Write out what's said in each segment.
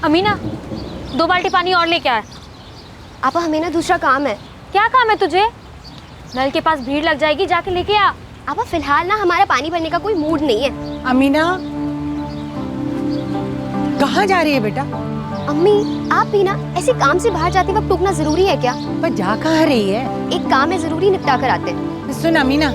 अमीना, 2 बाल्टी पानी और लेके आ। आपा हमें ना दूसरा काम है। क्या काम है तुझे? नल के पास भीड़ लग जाएगी, जाके लेके आ। आपा फिलहाल ना हमारा पानी भरने का कोई मूड नहीं है। अमीना, कहाँ जा रही है बेटा? अम्मी, आप भी ना ऐसे काम से बाहर जाते वक्त टोकना जरूरी है क्या? पर जा कहाँ रही है? एक काम है, जरूरी निपटा कर आते हैं। सुन अमीना,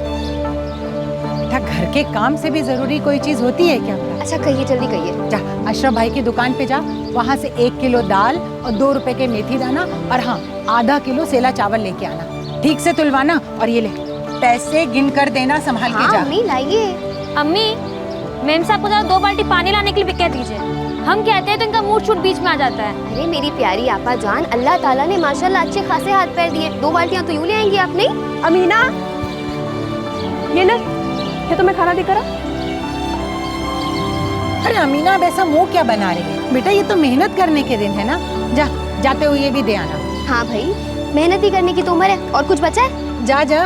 बेटा घर के काम से भी जरूरी कोई चीज होती है क्या? अच्छा कहिए, जल्दी कहिए। जा अशरफ भाई की दुकान पे जा, वहाँ से 1 किलो दाल और 2 रुपए के मेथी दाना और हाँ आधा किलो सेला चावल लेके आना। ठीक से तुलवाना और ये ले पैसे गिन कर देना, संभाल के जा। अम्मी लाइए। अम्मी, मेम साहब को जरा 2 बाल्टी पानी लाने के लिए भी कह दीजिए। हम कहते हैं तो इनका मूड छूट बीच में आ जाता है। अरे मेरी प्यारी आपा जान, अल्लाह ताला ने माशाल्लाह अच्छे खासे हाथ पैर दिए, 2 बाल्टियां तो यूं ले आएंगी आप नहीं? अमीना, ये ले, ये तुम्हें खाना देकर आ। अरे अमीना, अब ऐसा मुंह क्या बना रही है? बेटा ये तो मेहनत करने के दिन है ना, जा जाते हुए ये भी दे आना। हाँ भाई, मेहनत ही करने की तो उम्र है। और कुछ बचा है? जा जा।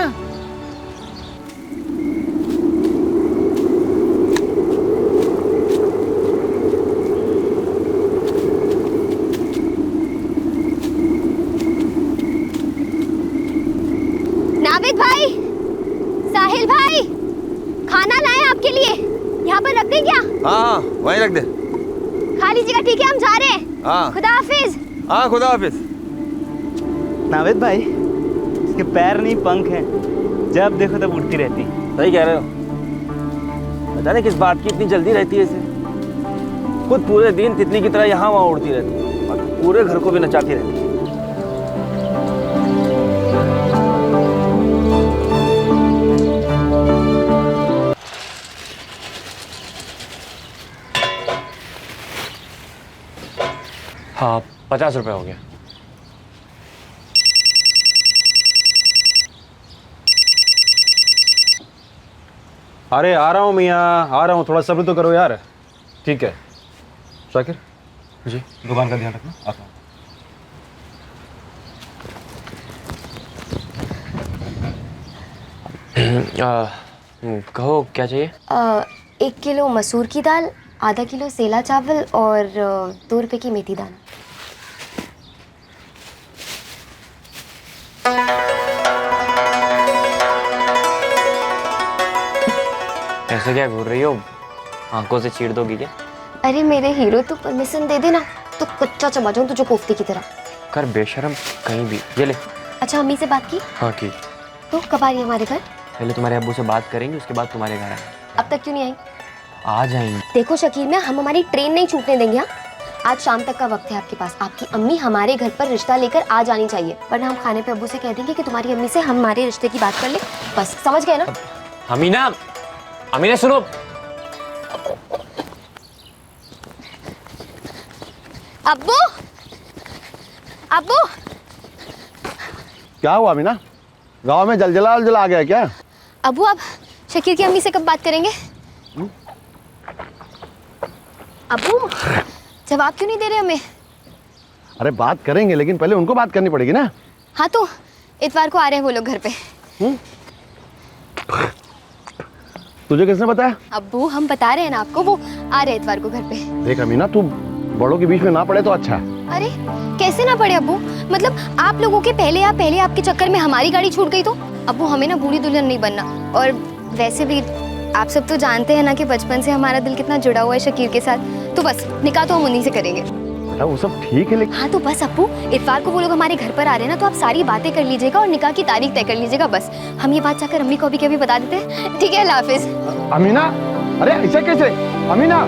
नाविद भाई, साहिल भाई, खाना लाए आपके लिए, यहाँ पर रख दें क्या? हाँ वहीं रख दे। खा लीजिएगा, ठीक है? हम जा रहे हैं। हाँ खुदा हाफिज। हाँ खुदा हाफिज। नावेद भाई, इसके पैर नहीं पंख हैं, जब देखो तब उड़ती रहती। सही कह रहे हो। पता नहीं किस बात की इतनी जल्दी रहती है इसे। खुद पूरे दिन तितली की तरह यहाँ वहाँ उड़ती रहती है और पूरे घर को भी नचाती रहती है। हाँ 50 रुपये हो गया। अरे आ रहा हूँ मियाँ, आ रहा हूँ, थोड़ा सब्र तो करो यार। ठीक है शाकिर जी, दुकान का ध्यान रखना, आता हूँ। कहो क्या चाहिए? 1 किलो मसूर की दाल, आधा किलो सेला चावल और 2 रुपए की मेथी दाना। ऐसे क्या घूर रही हो? आंखों से चीर दोगी क्या? अरे मेरे हीरो, तो परमिशन दे देना तो कच्चा चबा जाऊं तुझे कोफ्ते की तरह। कर बेशरम कहीं भी। ये ले। अच्छा अम्मी से बात की? हाँ की। तो कब आ रही है हमारे घर? पहले तुम्हारे अब्बू से बात करेंगे, उसके बाद तुम्हारे घर आएंगे। अब तक क्यों नहीं आई? आ जाएंगे। देखो शकील में हम हमारी ट्रेन नहीं छूटने देंगे। हाँ, आज शाम तक का वक्त है आपके पास। आपकी अम्मी हमारे घर पर रिश्ता लेकर आ जानी चाहिए, वरना हम खाने पे अब्बू से कह देंगे कि तुम्हारी अम्मी से हमारे रिश्ते की बात कर ले। बस समझ गए ना? अमीना, अमीना सुनो। अब्बू, अब्बू। क्या हुआ अमीना? गाँव में जलजला आ गया क्या? अब्बू आप शकील की अम्मी से कब बात करेंगे? अब्बू जवाब क्यों नहीं दे रहे हमें? अरे बात करेंगे, लेकिन पहले उनको बात करनी पड़ेगी ना। हाँ तो इतवार को आ रहे हैं वो लोग घर पे। तुझे किसने बताया? अब्बू हम बता रहे हैं ना आपको, वो आ रहे हैं इतवार को घर पे। देख अमीना, तू बड़ों के बीच में ना पड़े तो अच्छा है। अरे कैसे ना पड़े अब्बू? मतलब आप लोगों के पहले आपके चक्कर में हमारी गाड़ी छूट गई तो? अब्बू हमें ना बूढ़ी दुल्हन नहीं बनना। और वैसे भी आप सब तो जानते हैं ना कि बचपन से हमारा दिल कितना जुड़ा हुआ है शकील के साथ, तो बस निकाह तो हम उन्हीं से करेंगे। बेटा वो सब ठीक है, लेकिन हाँ तो बस अब्बू इतवार को वो लोग हमारे घर पर आ रहे हैं ना, तो आप सारी बातें कर लीजिएगा और निकाह की तारीख तय कर लीजिएगा। बस हम ये बात जाकर अम्मी को भी कभी बता देते हैं, ठीक है? अल्लाह हाफिज। अमीना, अरे ऐसा कैसे? अमीना,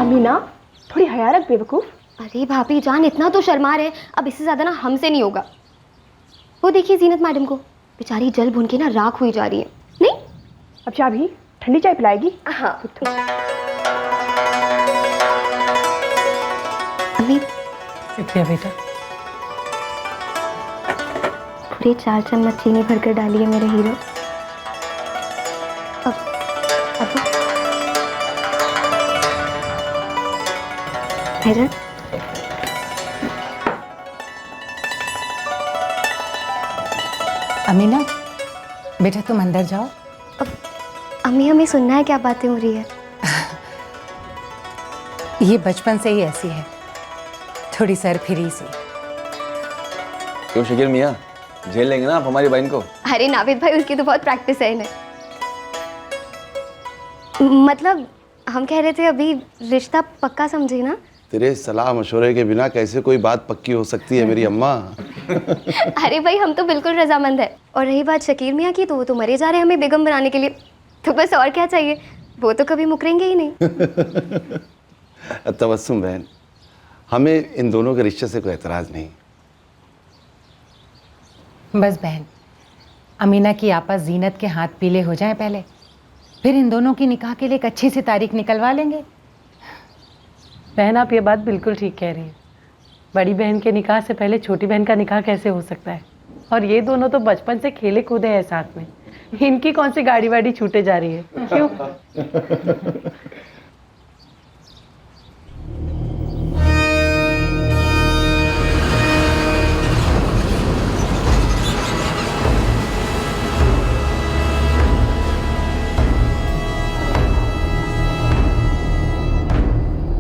अमीना थोड़ी हया रख बेवकूफ। अरे भाभी जान, इतना तो शर्मा रहे, अब इससे ज्यादा ना हमसे नहीं होगा। वो देखिए जीनत मैडम को, बेचारी जल भुन के ना राख हुई जा रही है। नहीं अब चाबी ठंडी चाय पिलाएगी? हाँ। अम्मी शुक्रिया बेटा। पूरे 4 चम्मच चीनी भरकर डालिए मेरे हीरो। अब भाईजान, अमीना बेटा तुम अंदर जाओ। अम्मी हमें सुनना है क्या बातें हो रही है। ये बचपन से ही ऐसी है, थोड़ी सरफिरी सी। क्यों शकील मियाँ, झेल लेंगे ना आप हमारी बहन को? अरे नाविद भाई, उसकी तो बहुत प्रैक्टिस है इन्हें। मतलब हम कह रहे थे अभी रिश्ता पक्का समझे ना। तेरे सलाह मशवरे के बिना कैसे कोई बात पक्की हो सकती है मेरी अम्मा? अरे भाई हम तो बिल्कुल रजामंद है। और रही बात शकीर मियाँ की, तो वो तो मरे जा रहे हैं हमें बेगम बनाने के लिए। तो बस और क्या चाहिए, वो तो कभी मुकरेंगे ही नहीं। तबस्सुम बहन, हमें इन दोनों के रिश्ते से कोई एतराज़ नहीं। बस बहन, अमीना की आपस जीनत के हाथ पीले हो जाएं पहले, फिर इन दोनों की निकाह के लिए एक अच्छी सी तारीख निकलवा लेंगे। बहन आप ये बात बिल्कुल ठीक कह रही हैं। बड़ी बहन के निकाह से पहले छोटी बहन का निकाह कैसे हो सकता है? और ये दोनों तो बचपन से खेले कूदे हैं साथ में, इनकी कौन सी गाड़ी वाड़ी छूटे जा रही है? क्यों?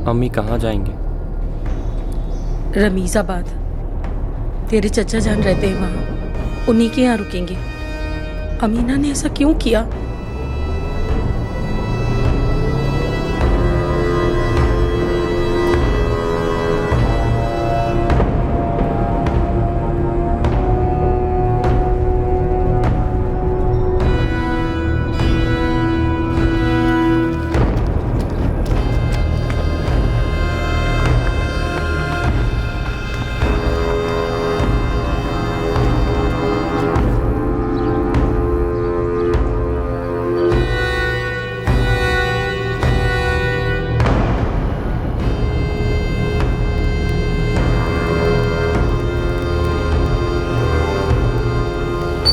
अम्मी कहाँ जाएंगे? रमीज़ाबाद, तेरे चचा जान रहते हैं वहाँ, उन्हीं के यहाँ रुकेंगे। अमीना ने ऐसा क्यों किया?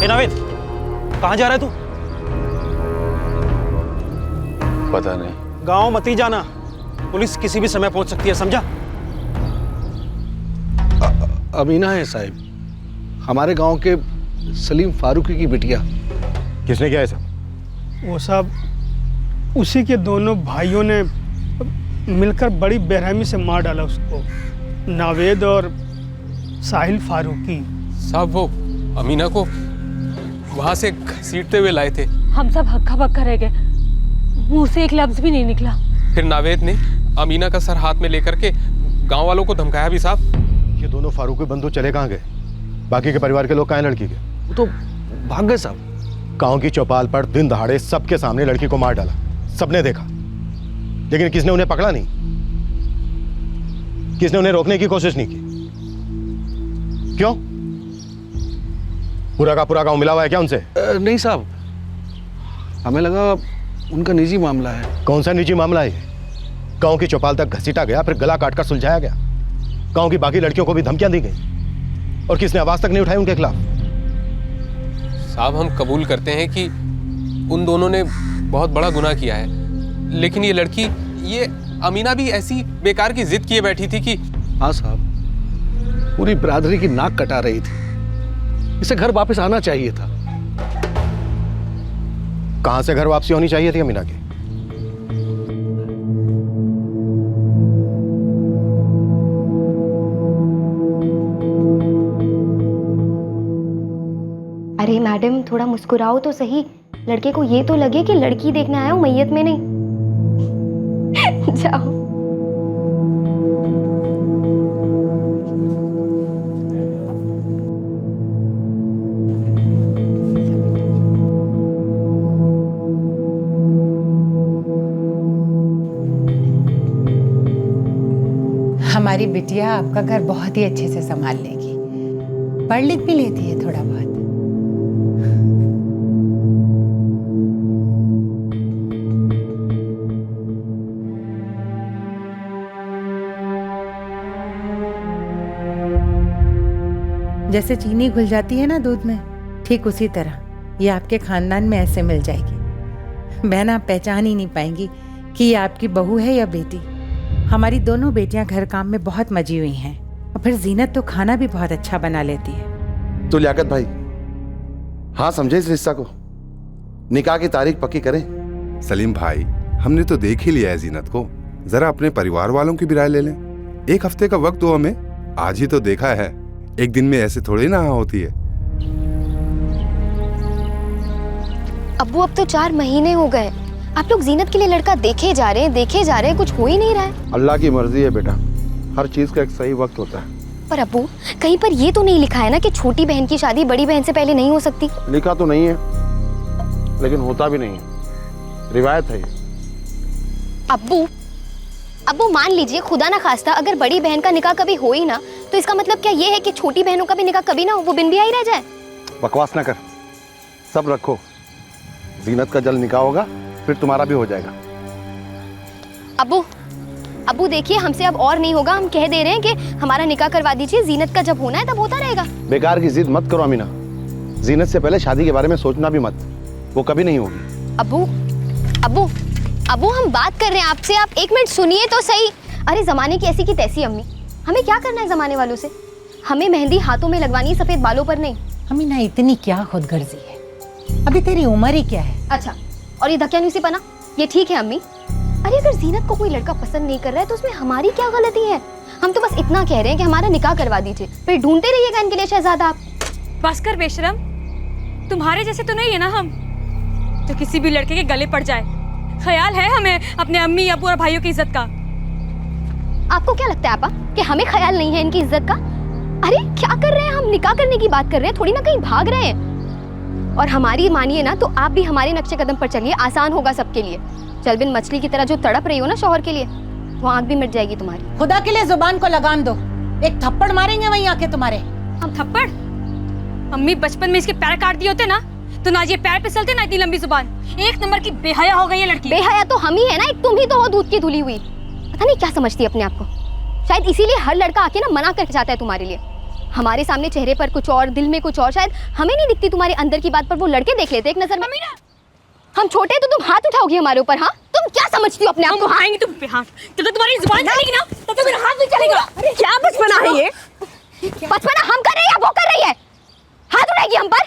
नावेद, कहाँ जा रहा है तू? पता नहीं। गांव मत ही जाना, पुलिस किसी भी समय पहुंच सकती है, समझा? अमीना है साहब, हमारे गांव के सलीम फारूकी की बिटिया। किसने किया ऐसा? वो सब उसी के दोनों भाइयों ने मिलकर बड़ी बेरहमी से मार डाला उसको, नावेद और साहिल फारूकी। साहब वो अमीना को वहां से घसीटते हुए लाए थे। हम सब हक्का बक्का रह गए, मुंह से एक लफ्ज भी नहीं निकला। फिर नावेद ने अमीना का सर हाथ में लेकर के गांव वालों को धमकाया भी। साहब ये दोनों फारूकी बंधु चले कहाँ गए? बाकी के परिवार के लोग कहाँ हैं लड़की के? वो तो भाग गए साहब। गांव की चौपाल पर दिन दहाड़े सबके सामने लड़की को मार डाला, सबने देखा, लेकिन किसने उन्हें पकड़ा नहीं, किसने उन्हें रोकने की कोशिश नहीं की। क्यों? पूरा का पूरा गांव मिला हुआ है क्या उनसे? नहीं साहब, हमें लगा उनका निजी मामला है। कौन सा निजी मामला है? गांव की चौपाल तक घसीटा गया, फिर गला काटकर सुलझाया गया। गांव की बाकी लड़कियों को भी धमकियां दी गई और किसने आवाज तक नहीं उठाई उनके खिलाफ। साहब हम कबूल करते हैं कि उन दोनों ने बहुत बड़ा गुनाह किया है, लेकिन ये लड़की, ये अमीना भी ऐसी बेकार की जिद किए बैठी थी कि। हाँ साहब, पूरी बिरादरी की नाक कटा रही थी, इसे घर वापस आना चाहिए था। कहां से घर वापसी होनी चाहिए थी अमीना की? अरे मैडम, थोड़ा मुस्कुराओ तो सही, लड़के को ये तो लगे कि लड़की देखने आया हूँ, मैयत में नहीं। जाओ। हमारी बिटिया आपका घर बहुत ही अच्छे से संभाल लेगी, पढ़ लिख भी लेती है थोड़ा बहुत। जैसे चीनी घुल जाती है ना दूध में, ठीक उसी तरह ये आपके खानदान में ऐसे मिल जाएगी। बहन, आप पहचान ही नहीं पाएंगी कि ये आपकी बहू है या बेटी। हमारी दोनों बेटियां घर काम में बहुत मजी हुई हैं, और फिर जीनत तो खाना भी बहुत अच्छा बना लेती है। तो लियाकत भाई, हाँ समझे इस रिश्ता को, निकाह की तारीख पक्की करें। सलीम भाई, हमने तो देख ही लिया है जीनत को, जरा अपने परिवार वालों की भी राय ले लें। एक हफ्ते का वक्त दो हमें, आज ही तो देखा है, एक दिन में ऐसे थोड़ी ना होती है। अब्बू, अब तो 4 महीने हो गए, आप लोग जीनत के लिए लड़का देखे जा रहे हैं, कुछ हो ही नहीं रहा है। अल्लाह की मर्जी है बेटा, हर चीज का एक सही वक्त होता है। पर अब्बू, कहीं पर ये तो नहीं लिखा है ना कि छोटी बहन की शादी बड़ी बहन से पहले नहीं हो सकती? लिखा तो नहीं है, लेकिन होता भी नहीं है, रिवायत है ये। अब्बू मान लीजिए, खुदा ना खास्ता अगर बड़ी बहन का निकाह कभी हो ही ना, तो इसका मतलब क्या ये है कि छोटी बहनों का भी निकाह कभी ना हो, वो बिन ब्याह ही रह जाए? बकवास ना कर, सब रखो, जीनत का जल्द निकाह होगा, फिर तुम्हारा भी हो जाएगा। अब्बू देखिए, हमसे अब और नहीं होगा, हम कह दे रहे हैं कि हमारा निकाह करवा दीजिए, जीनत का जब होना है तब होता रहेगा। बेकार की जिद मत करो अमीना, जीनत से पहले शादी के बारे में सोचना भी मत, वो कभी नहीं होगी। अब्बू हम बात कर रहे हैं आपसे, आप 1 मिनट सुनिए तो सही। अरे जमाने की ऐसी की तैसी अम्मी, हमें क्या करना है जमाने वालों से? हमें मेहंदी हाथों में लगवानी है, सफेद बालों पर नहीं। अमीना, इतनी क्या खुदगर्जी है, अभी तेरी उम्र ही क्या है? अच्छा, और ये धक्यानुसीपना, ये ठीक है अम्मी? अरे अगर जीनत को कोई लड़का पसंद नहीं कर रहा है तो उसमें हमारी क्या गलती है? हम तो बस इतना कह रहे हैं कि हमारा निकाह करवा दीजिए, फिर ढूंढते रहिएगा इनके लिए शहजादा आप। बस कर बेशरम, तुम्हारे जैसे तो नहीं है ना हम, तो किसी भी लड़के के गले पड़ जाए। ख्याल है हमें अपने अम्मी अबू और भाइयों की इज्जत का? आपको क्या लगता है आपा कि हमें ख्याल नहीं है इनकी इज्जत का? अरे क्या कर रहे हैं हम, निकाह करने की बात कर रहे हैं, थोड़ी ना कहीं भाग रहे हैं। और हमारी मानिए ना तो आप भी हमारे नक्शे कदम पर चलिए, आसान होगा सबके लिए। चल बिन मछली की तरह जो तड़प रही हो ना शौहर के लिए, वो आंख भी मिट जाएगी तुम्हारी। खुदा के लिए जुबान को लगाम दो, एक थप्पड़ मारेंगे वहीं आके तुम्हारे। हम थप्पड़? अम्मी बचपन में इसके पैर काट दिए होते ना, तो ना ये पैर फिसलते ना इतनी लंबी जुबान। 1 नंबर की बेहया हो गई है लड़की। बेहया तो हम ही है ना, एक तुम ही तो हो दूध की धुली हुई। पता नहीं क्या समझती है अपने आप को, शायद इसीलिए हर लड़का आके ना मना करके जाता है तुम्हारे लिए। हमारे सामने चेहरे पर कुछ और, दिल में कुछ और, शायद हमें नहीं दिखती तुम्हारे अंदर की बात, पर वो लड़के देख लेते एक नजर में। हम छोटे तो तुम हाथ उठाओगी हमारे ऊपर? हाँ, तुम क्या समझती हो अपने आप को? उठाएंगे तुम पे हाथ, तो तुम्हारी जुबान चलेगी ना, तो मेरा हाथ भी चलेगा। क्या बचपना है ये? बचपना हम कर रहे हैं या वो कर रही है? हाथ उठाएगी हम पर?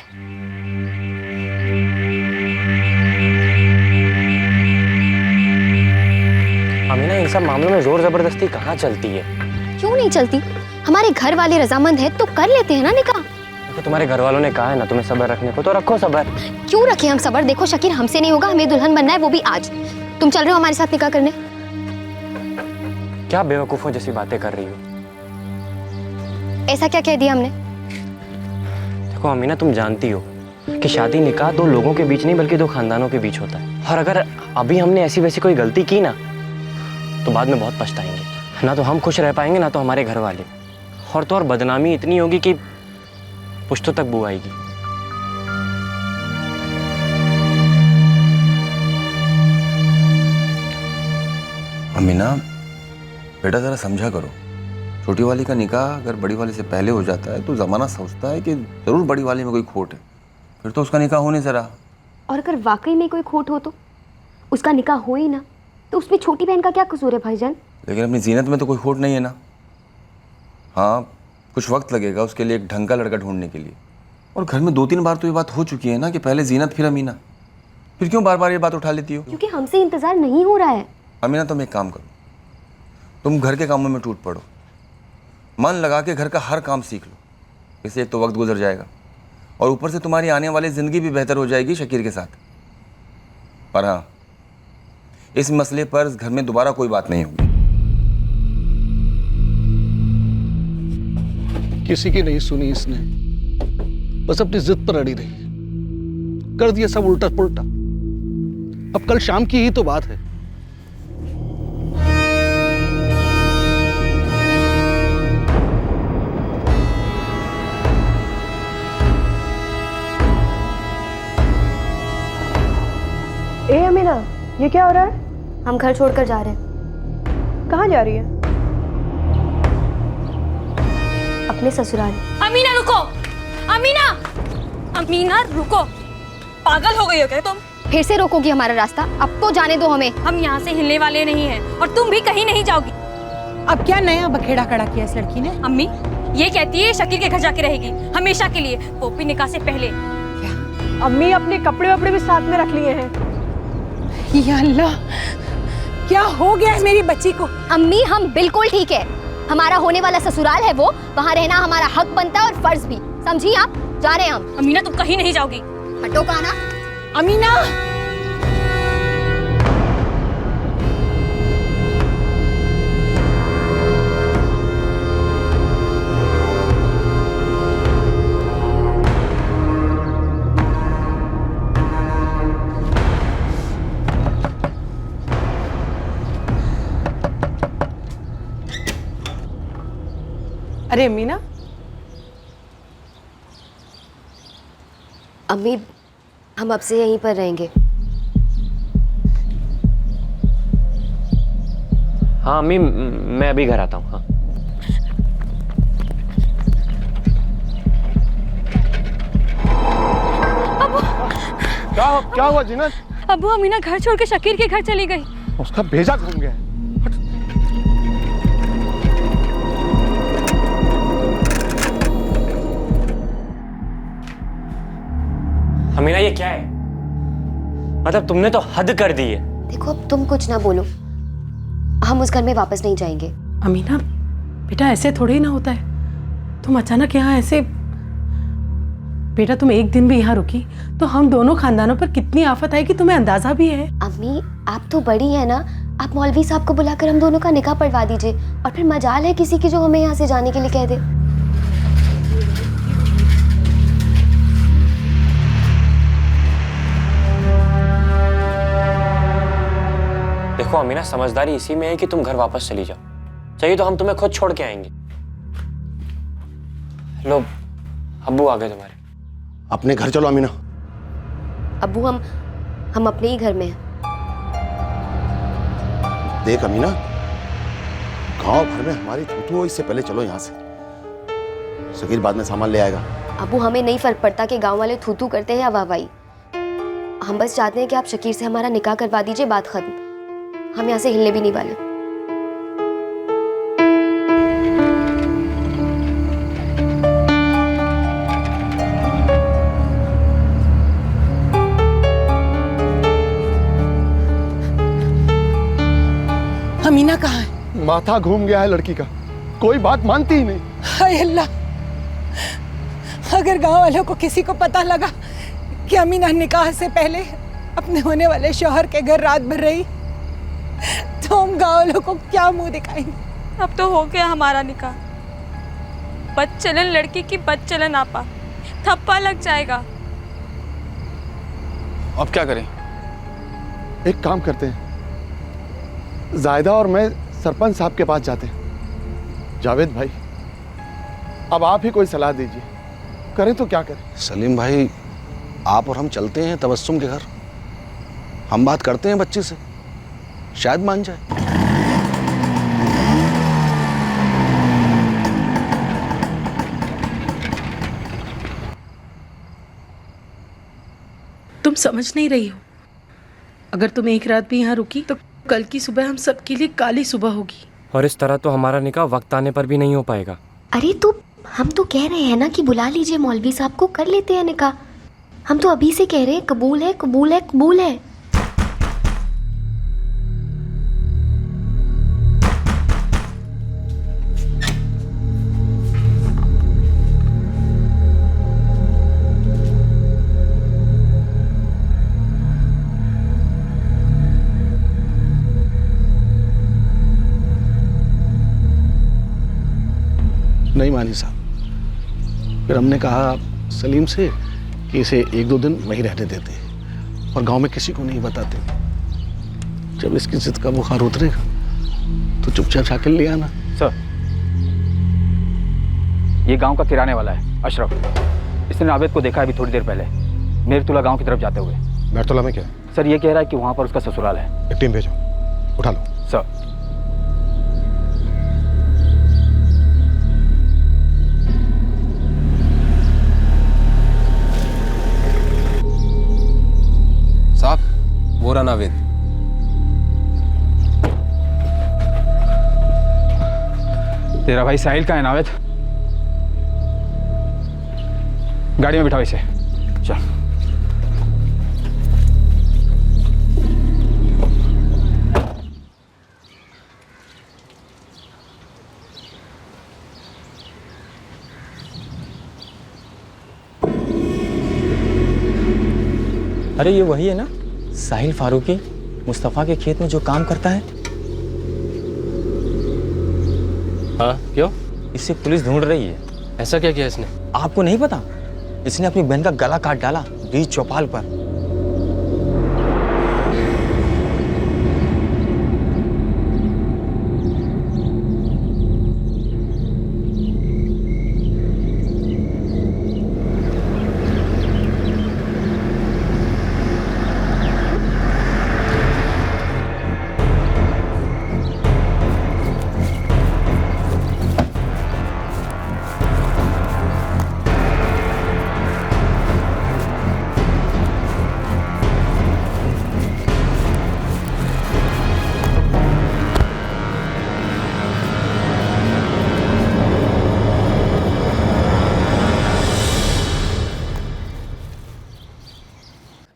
अमीना, इन सब मामलों में जोर जबरदस्ती कहाँ चलती है? क्यों नहीं चलती? हमारे घर वाले रजामंद है तो कर लेते हैं ना निकाह। देखो, तुम्हारे घर वालों ने कहा है ना तुम्हें सब्र रखने को, तो रखो सब्र। क्यों रखे हम सब्र? देखो शकीर, हमसे नहीं होगा, हमें दुल्हन बनना है, वो भी आज। तुम चल रहे हो हमारे साथ निकाह करने? क्या बेवकूफों जैसी बातें कर रही हो? ऐसा क्या कह दिया हमने? देखो अमीना, तुम जानती हो कि शादी निकाह 2 लोगों के बीच नहीं बल्कि 2 खानदानों के बीच होता है, और अगर अभी हमने ऐसी वैसी कोई गलती की ना तो बाद में बहुत पछताएंगे। ना तो हम खुश रह पाएंगे ना तो हमारे घर वाले, और तो और बदनामी इतनी होगी कि पुश्तों तक बू आएगी। अमीना बेटा, जरा समझा करो, छोटी वाली का निकाह अगर बड़ी वाली से पहले हो जाता है तो जमाना सोचता है कि जरूर बड़ी वाली में कोई खोट है, फिर तो उसका निकाह होने जरा। और अगर वाकई में कोई खोट हो तो उसका निकाह हो ही ना, तो उसमें छोटी बहन का क्या कसूर है भाईजान? लेकिन अपनी जीनत में तो कोई खोट नहीं है ना। हाँ, कुछ वक्त लगेगा उसके लिए एक ढंग का लड़का ढूंढने के लिए, और घर में 2-3 बार तो ये बात हो चुकी है ना कि पहले जीनत फिर अमीना, फिर क्यों बार बार ये बात उठा लेती हो? क्योंकि हमसे इंतजार नहीं हो रहा है। अमीना, तुम एक काम करो, तुम घर के कामों में टूट पड़ो, मन लगा के घर का हर काम सीख लो, इससे एक तो वक्त गुजर जाएगा और ऊपर से तुम्हारी आने वाली ज़िंदगी भी बेहतर हो जाएगी शकीर के साथ। पर हाँ, इस मसले पर इस घर में दोबारा कोई बात नहीं होगी। किसी की नहीं सुनी इसने, बस अपनी जिद पर अड़ी रही, कर दिया सब उल्टा पुल्टा। अब कल शाम की ही तो बात है। ए अमीना, ये क्या हो रहा है? हम घर छोड़कर जा रहे हैं। कहाँ जा रही है? अपने ससुराल। अमीना रुको, अमीना, अमीना रुको, पागल हो गई हो क्या तुम? फिर से रोकोगी हमारा रास्ता? अब तो जाने दो हमें। हम यहाँ से हिलने वाले नहीं हैं और तुम भी कहीं नहीं जाओगी। अब क्या नया बखेड़ा खड़ा किया इस लड़की ने? अम्मी ये कहती है शकील के घर जाके रहेगी हमेशा के लिए, वो भी निकाह से पहले। अम्मी अपने कपड़े वपड़े भी साथ में रख लिए हैं। या अल्लाह, क्या हो गया है मेरी बच्ची को? अम्मी हम बिल्कुल ठीक है, हमारा होने वाला ससुराल है वो, वहाँ रहना हमारा हक बनता है और फर्ज भी, समझी आप? जा रहे हैं हम। अमीना तुम कहीं नहीं जाओगी। हटो काना। अमीना, अरे अमीना, अम्मी हम अब से यहीं पर रहेंगे। हाँ अम्मी, मैं अभी घर आता हूँ। हाँ क्या हुआ जीनत? अबू अमीना घर छोड़ के शकीर के घर चली गई। उसका भेजा घूम गया। अमीना ये क्या है? मतलब तुमने तो हद कर दी है। देखो अब तुम कुछ ना बोलो, हम उस घर में वापस नहीं जाएंगे। अमीना बेटा ऐसे थोड़ी ना होता है, तुम अचानक यहाँ ऐसे। बेटा तुम एक दिन भी यहाँ रुकी तो हम दोनों खानदानों पर कितनी आफत आएगी तुम्हें अंदाजा भी है? अम्मी आप तो बड़ी है ना, आप मौलवी साहब को बुलाकर हम दोनों का निकाह पढ़वा दीजिए, और फिर मजाल है किसी की जो हमें यहाँ से जाने के लिए कह दे। देखो अमीना, समझदारी इसी में है कि तुम घर वापस चली जाओ, चाहिए तो हम तुम्हें खुद छोड़ के आएंगे। लो अब्बू आ गए तुम्हारे। अपने घर चलो अमीना। अब्बू हम अपने ही घर में हैं। देख अमीना, गांव भर में हमारी थूथू हो, इससे पहले चलो यहाँ से। शकील बाद में सामान ले आएगा। अब्बू हमें नहीं फर्क पड़ता कि गांव वाले थूथू करते हैं या वाहवाही, हम बस चाहते हैं कि आप शकीर से हमारा निकाह करवा दीजिए, बात खत्म। हम यहाँ से हिलने भी नहीं वाले। अमीना कहाँ है? माथा घूम गया है लड़की का, कोई बात मानती ही नहीं। हाय अल्लाह, अगर गांव वालों को किसी को पता लगा कि अमीना निकाह से पहले अपने होने वाले शौहर के घर रात भर रही तो हम गांव वालों को क्या मुंह दिखाएंगे? अब तो हो गया हमारा निकाह, बदचलन लड़की की बदचलन आपा, थप्पा लग जाएगा। अब क्या करें? एक काम करते हैं, जायदा और मैं सरपंच साहब के पास जाते हैं। जावेद भाई, अब आप ही कोई सलाह दीजिए, करें तो क्या करें? सलीम भाई, आप और हम चलते हैं तबस्सुम के घर, हम बात करते हैं बच्ची से, शायद मान जाए। तुम समझ नहीं रही हो, अगर तुम एक रात भी यहाँ रुकी तो कल की सुबह हम सबके लिए काली सुबह होगी। और इस तरह तो हमारा निकाह वक्त आने पर भी नहीं हो पाएगा। अरे तो हम तो कह रहे हैं ना कि बुला लीजिए मौलवी साहब को, कर लेते हैं निकाह। हम तो अभी से कह रहे हैं कबूल है, कबूल है, कबूल है। नहीं मानी साहब, फिर हमने कहा सलीम से कि इसे एक दो दिन वहीं रहने देते और गांव में किसी को नहीं बताते। जब इसकी जिद का बुखार उतरेगा तो चुपचाप शाकिल ले आना। सर, ये गांव का किराने वाला है अशरफ, इसने नावेद को देखा है अभी थोड़ी देर पहले मेरतुला गांव की तरफ जाते हुए। मेरतुला में क्या? सर ये कह रहा है कि वहां पर उसका ससुराल है। एक टीम भेजो, उठा लो। सर। नावेद। तेरा भाई साहिल का है नावेद? गाड़ी में बिठाओ इसे। चल। अरे ये वही है ना, साहिल फारूकी, मुस्तफ़ा के खेत में जो काम करता है? हाँ, क्यों? इससे पुलिस ढूंढ रही है। ऐसा क्या किया इसने? आपको नहीं पता? इसने अपनी बहन का गला काट डाला बीच चौपाल पर।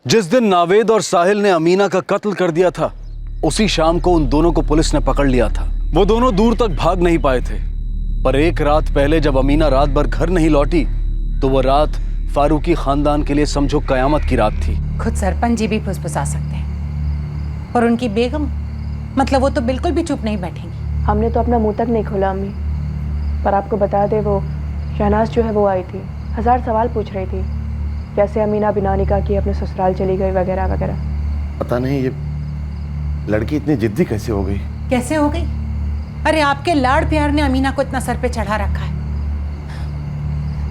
जिस दिन नावेद और साहिल ने अमीना का कत्ल कर दिया था, उसी शाम को उन दोनों को पुलिस ने पकड़ लिया था। वो दोनों दूर तक भाग नहीं पाए थे, पर एक रात पहले जब अमीना रात भर घर नहीं लौटी, तो वो रात फारूकी खानदान के लिए समझो कयामत की रात थी। खुद सरपंच जी भी फुसफुसा सकते हैं, और उनकी बेगम, मतलब वो तो बिल्कुल भी चुप नहीं बैठेंगी। हमने तो अपना मुंह तक नहीं खोला अम्मी, पर आपको बता दे वो शहनाज जो है वो आई थी, 1000 सवाल पूछ रही थी, कैसे अमीना बिना निकाह किए अपने ससुराल चली गई वगैरह वगैरह। पता नहीं ये लड़की इतनी जिद्दी कैसे हो गई। कैसे हो गई? अरे आपके लाड़ प्यार ने अमीना को इतना सर पे चढ़ा रखा है।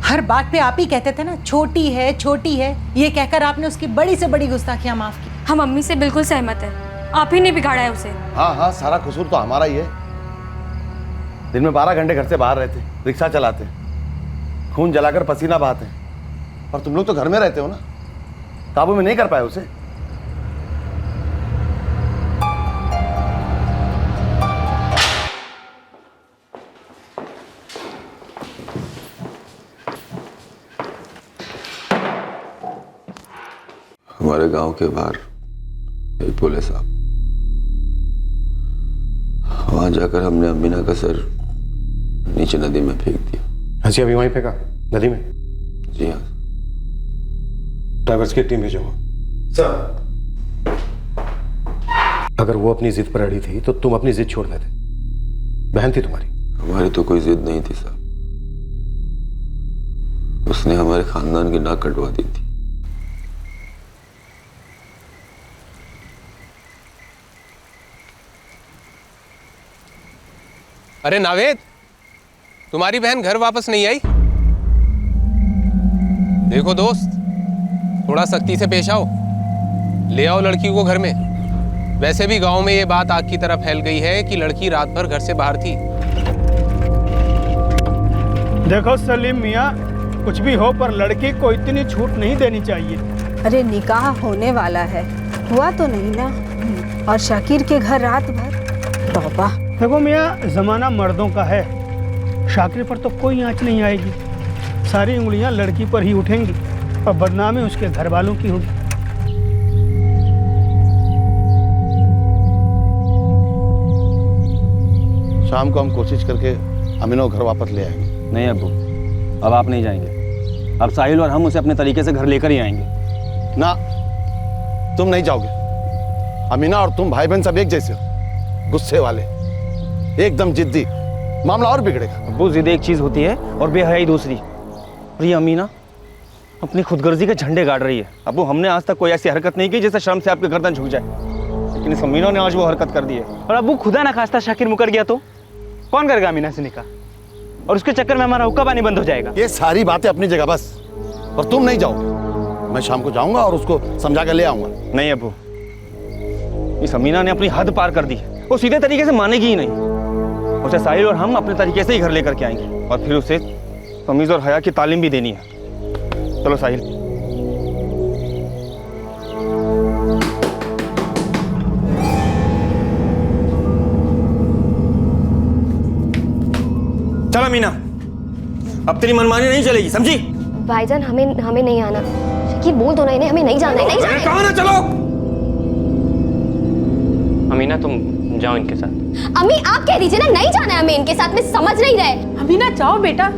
हर बात पे आप ही कहते थे ना, छोटी है छोटी है, ये कहकर आपने उसकी बड़ी से बड़ी गुस्ताखियां माफ की। हम अम्मी से बिल्कुल सहमत है, आप ही ने बिगाड़ा है उसे। हाँ हाँ, सारा कसूर तो हमारा ही है। दिन में 12 घंटे घर से बाहर रहते, रिक्शा चलाते, खून जलाकर पसीना बहाते, और तुम लोग तो घर में रहते हो ना, काबू में नहीं कर पाए उसे। हमारे गांव के बाहर एक पुल है साहब, वहां जाकर हमने अमीना का सर नीचे नदी में फेंक दिया। अच्छा, अभी वहीं फेंका नदी में? जी हाँ। ड्राइवर्स की टीम भेजो सर। अगर वो अपनी जिद पर अड़ी थी तो तुम अपनी जिद छोड़ देते। बहन थी तुम्हारी। हमारी तो कोई जिद नहीं थी साहब, उसने हमारे खानदान की नाक कटवा दी थी। अरे नावेद, तुम्हारी बहन घर वापस नहीं आई? देखो दोस्त, थोड़ा सख्ती से पेश आओ, ले आओ लड़की को घर में। वैसे भी गांव में ये बात आग की तरह फैल गई है कि लड़की रात भर घर से बाहर थी। देखो सलीम मियाँ, कुछ भी हो पर लड़की को इतनी छूट नहीं देनी चाहिए। अरे निकाह होने वाला है, हुआ तो नहीं ना, और शाकिर के घर रात भर। बाबा देखो मियाँ, जमाना मर्दों का है, शाकिर पर तो कोई आंच नहीं आएगी, सारी उंगलियां लड़की पर ही उठेंगी और बदनामी उसके घर वालों की होगी। शाम को हम कोशिश करके अमीना को घर वापस ले आएंगे। नहीं अब्बू, अब आप नहीं जाएंगे। अब साहिल और हम उसे अपने तरीके से घर लेकर ही आएंगे। ना, तुम नहीं जाओगे। अमीना और तुम भाई बहन सब एक जैसे हो, गुस्से वाले, एकदम जिद्दी, मामला और बिगड़ेगा। अब्बू, जिद एक चीज होती है और बेहयाई दूसरी। और ये अमीना अपनी खुदगर्जी के झंडे गाड़ रही है। अब्बू, हमने आज तक कोई ऐसी हरकत नहीं की जिससे शर्म से आपके गर्दन झुक जाए, लेकिन इस अमीना ने आज वो हरकत कर दी है। और अब्बू, खुदा ना खास्ता शाकिर मुकर गया तो कौन करेगा अमीना से निकाह? और उसके चक्कर में हमारा हुक्का पानी बंद हो जाएगा। ये सारी बातें अपनी जगह बस, और तुम नहीं जाओगे। मैं शाम को जाऊंगा और उसको समझा कर ले आऊंगा। नहीं अब्बू, इस अमीना ने अपनी हद पार कर दी है। वो सीधे तरीके से मानेगी ही नहीं। उसे साहिल और हम अपने तरीके से ही घर लेकर के आएंगे, और फिर उसे तमीज़ और हया की तालीम भी देनी है। चलो साहिल। चल अमीना, अब तेरी मनमानी नहीं चलेगी, समझी? भाईजान हमें नहीं आना। शकीर बोल दो ना इन्हें, हमें नहीं जाना है, नहीं जाना है। कहाँ ना चलो। अमीना तुम जाओ इनके साथ। अम्मी आप कह दीजिए ना, नहीं जाना है हमें इनके साथ में, समझ नहीं रहे। अमीना जाओ बेटा,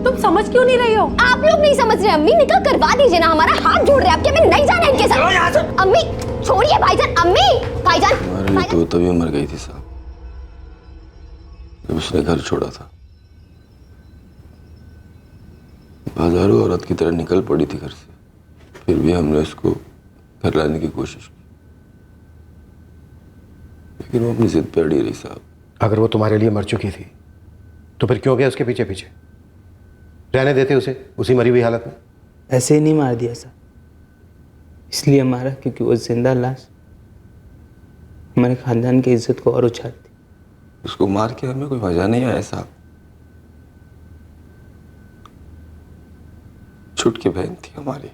तुम समझ क्यों नहीं रही हो? आप लोग नहीं समझ रहे अम्मी, निकाह करवा दीजिए ना, हमारा हाथ जोड़ रहे हैं आपके, हमें नहीं जाना है इनके साथ। अम्मी छोड़िए भाईजान, अम्मी भाईजान। हमारे लिए तो तभी मर गई थी साहब, जब उसने घर छोड़ा था। बाजारू औरत की तरह निकल पड़ी थी घर से, फिर भी हमने उसको घर लाने की कोशिश की, लेकिन वो अपनी जिद पे अड़ी रही साहब। अगर वो तुम्हारे लिए मर चुकी थी तो फिर क्यों गया उसके पीछे पीछे? रहने देते उसे उसी मरी हुई हालत में। ऐसे ही नहीं मार दिया सर, इसलिए मारा क्योंकि वो जिंदा लाश हमारे खानदान की इज्जत को और उछालती। उसको मार के हमें कोई मजा नहीं आया साहब। छुट की बहन थी हमारी।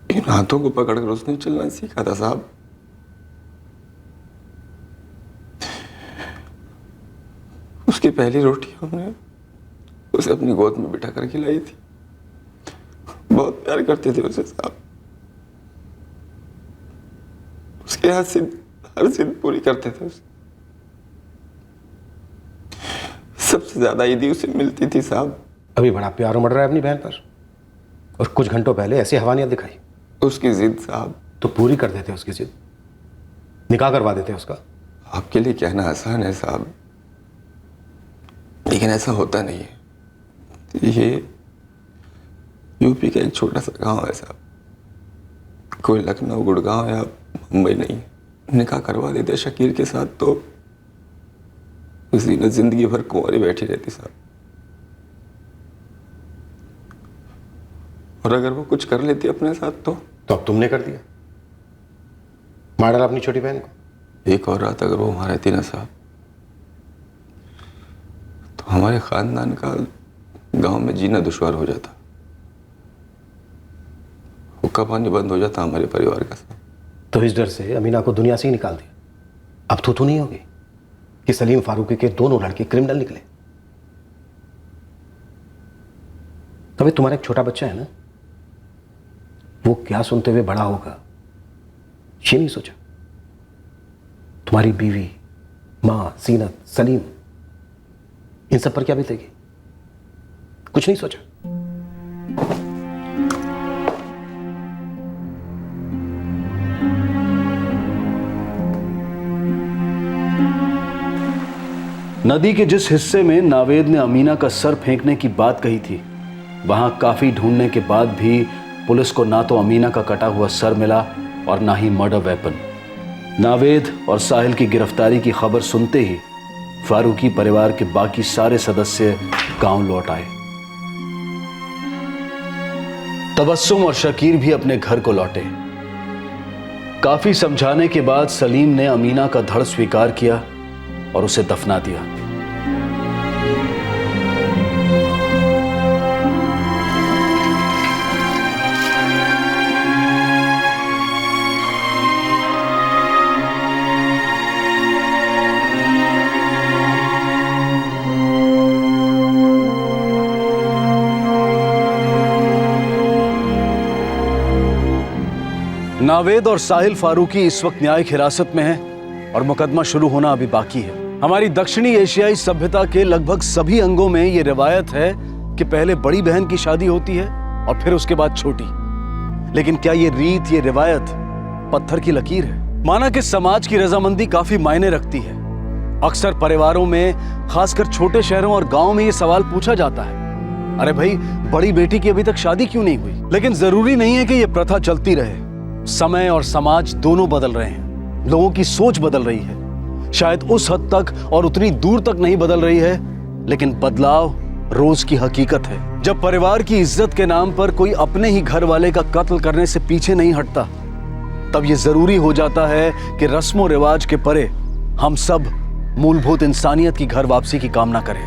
इन हाथों को पकड़कर उसने चलना सीखा था साहब। उसकी पहली रोटी हमने उसे अपनी गोद में बिठा कर खिलाई थी। बहुत प्यार करते थे उसे साहब। उसके हाथ से हर जिद पूरी करते थे उसे। सबसे ज्यादा ईदी उसे मिलती थी साहब। अभी बड़ा प्यार उमड़ रहा है अपनी बहन पर, और कुछ घंटों पहले ऐसी हवानियत दिखाई। उसकी जिद साहब। तो पूरी कर देते उसकी जिद, निकाह करवा देते उसका। आपके लिए कहना आसान है साहब, लेकिन ऐसा होता नहीं है। ये यूपी का एक छोटा सा गांव है साहब, कोई लखनऊ गुड़गांव या मुंबई नहीं। निकाह करवा देते शकीर के साथ तो जीनत जिंदगी भर कुंवारी बैठी रहती साहब। और अगर वो कुछ कर लेती अपने साथ तो अब तुमने कर दिया, मार डाला अपनी छोटी बहन को। एक और रात अगर वो वहां रहती ना साहब, तो हमारे खानदान का गांव में जीना दुश्वार हो जाता। हुक्का पानी बंद हो जाता हमारे परिवार का साहब। तो इस डर से अमीना को दुनिया से ही निकाल दिया। अब तो नहीं होगी कि सलीम फारूकी के दोनों लड़के क्रिमिनल निकले। तभी तुम्हारा एक छोटा बच्चा है ना, वो क्या सुनते हुए बड़ा होगा ये नहीं सोचा। तुम्हारी बीवी, मां, जीनत, सलीम, इन सब पर क्या बीतेगी, कुछ नहीं सोचा। नदी के जिस हिस्से में नावेद ने अमीना का सर फेंकने की बात कही थी, वहां काफी ढूंढने के बाद भी पुलिस को ना तो अमीना का कटा हुआ सर मिला और ना ही मर्डर वेपन। नावेद और साहिल की गिरफ्तारी की खबर सुनते ही फारूकी परिवार के बाकी सारे सदस्य गांव लौट आए। तबस्सुम और शकीर भी अपने घर को लौटे। काफी समझाने के बाद सलीम ने अमीना का धड़ स्वीकार किया और उसे दफना दिया। नावेद और साहिल फारूकी इस वक्त न्यायिक हिरासत में हैं और मुकदमा शुरू होना अभी बाकी है। हमारी दक्षिणी एशियाई सभ्यता के लगभग सभी अंगों में ये रिवायत है कि पहले बड़ी बहन की शादी होती है और फिर उसके बाद छोटी। लेकिन क्या ये रीत, ये रिवायत पत्थर की लकीर है? माना कि समाज की रजामंदी काफी मायने रखती है। अक्सर परिवारों में, खासकर छोटे शहरों और गांव में ये सवाल पूछा जाता है, अरे भाई बड़ी बेटी की अभी तक शादी क्यों नहीं हुई? लेकिन जरूरी नहीं है कि ये प्रथा चलती रहे। समय और समाज दोनों बदल रहे हैं, लोगों की सोच बदल रही है। शायद उस हद तक और उतनी दूर तक नहीं बदल रही है, लेकिन बदलाव रोज की हकीकत है। जब परिवार की इज्जत के नाम पर कोई अपने ही घर वाले का कत्ल करने से पीछे नहीं हटता, तब यह जरूरी हो जाता है कि रस्मों रिवाज के परे हम सब मूलभूत इंसानियत की घर वापसी की कामना करें।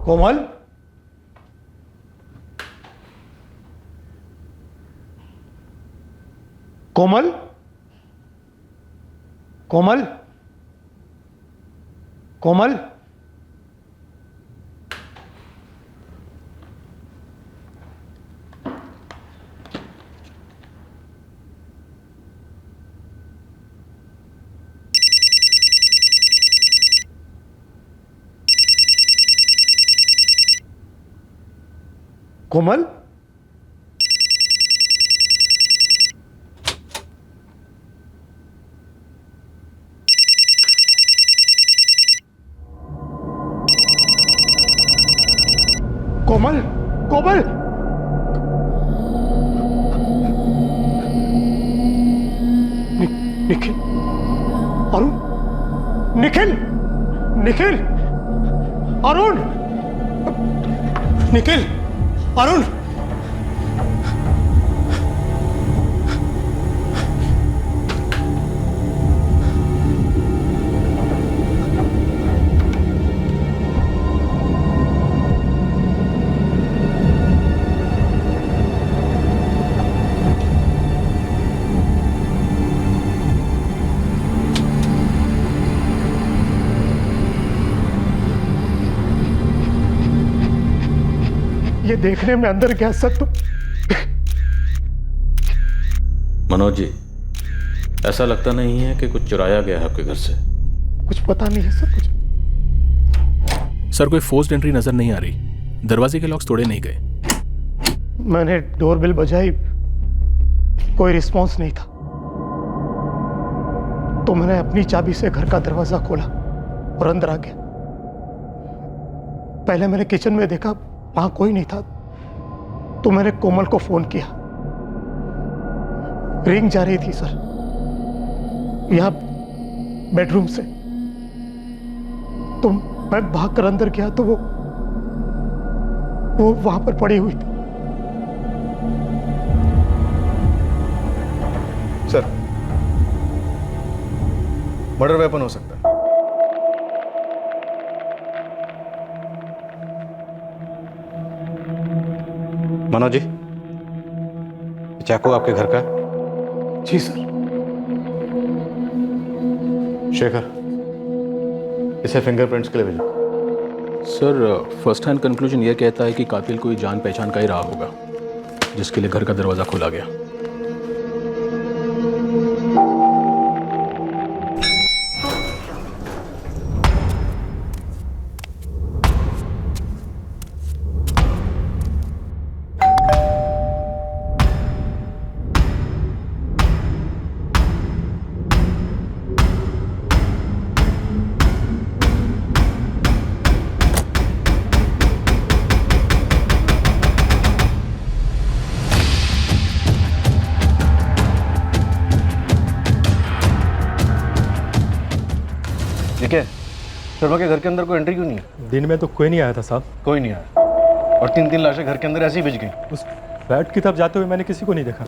कोमल, कोमल, कोमल, कोमल। कोमल, कोमल, कोमल। निखिल, अरुण, निखिल, निखिल, अरुण, निखिल, अरुण। ये देखने में अंदर गया सर तो मनोज जी, ऐसा लगता नहीं है कि कुछ चुराया गया है आपके घर से। कुछ पता नहीं है सर, कुछ। सर कोई फोर्स्ड एंट्री नजर नहीं आ रही, दरवाजे के लॉक्स तोड़े नहीं गए। मैंने डोरबेल बजाई, कोई रिस्पांस नहीं था, तो मैंने अपनी चाबी से घर का दरवाजा खोला और अंदर आ गया। पहले मैंने किचन में देखा, वहां कोई नहीं था, तो मैंने कोमल को फोन किया। रिंग जा रही थी सर, यहां बेडरूम से, तो मैं भागकर अंदर गया तो वो वहां पर पड़ी हुई थी। सर, मर्डर वेपन हो सकता है। मनोज जी, चाकू आपके घर का है? जी सर। शेखर, इसे फिंगरप्रिंट्स के लिए भेजो। सर फर्स्ट हैंड कंक्लूजन यह कहता है कि कातिल कोई जान पहचान का ही रहा होगा, जिसके लिए घर का दरवाजा खोला गया। ठीक है, शर्मा के घर के अंदर कोई एंट्री क्यों नहीं है? दिन में तो कोई नहीं आया था साहब। कोई नहीं आया, और 3-3 लाशें घर के अंदर ऐसी बिछ गई। उस फ्लैट की तरफ जाते हुए मैंने किसी को नहीं देखा।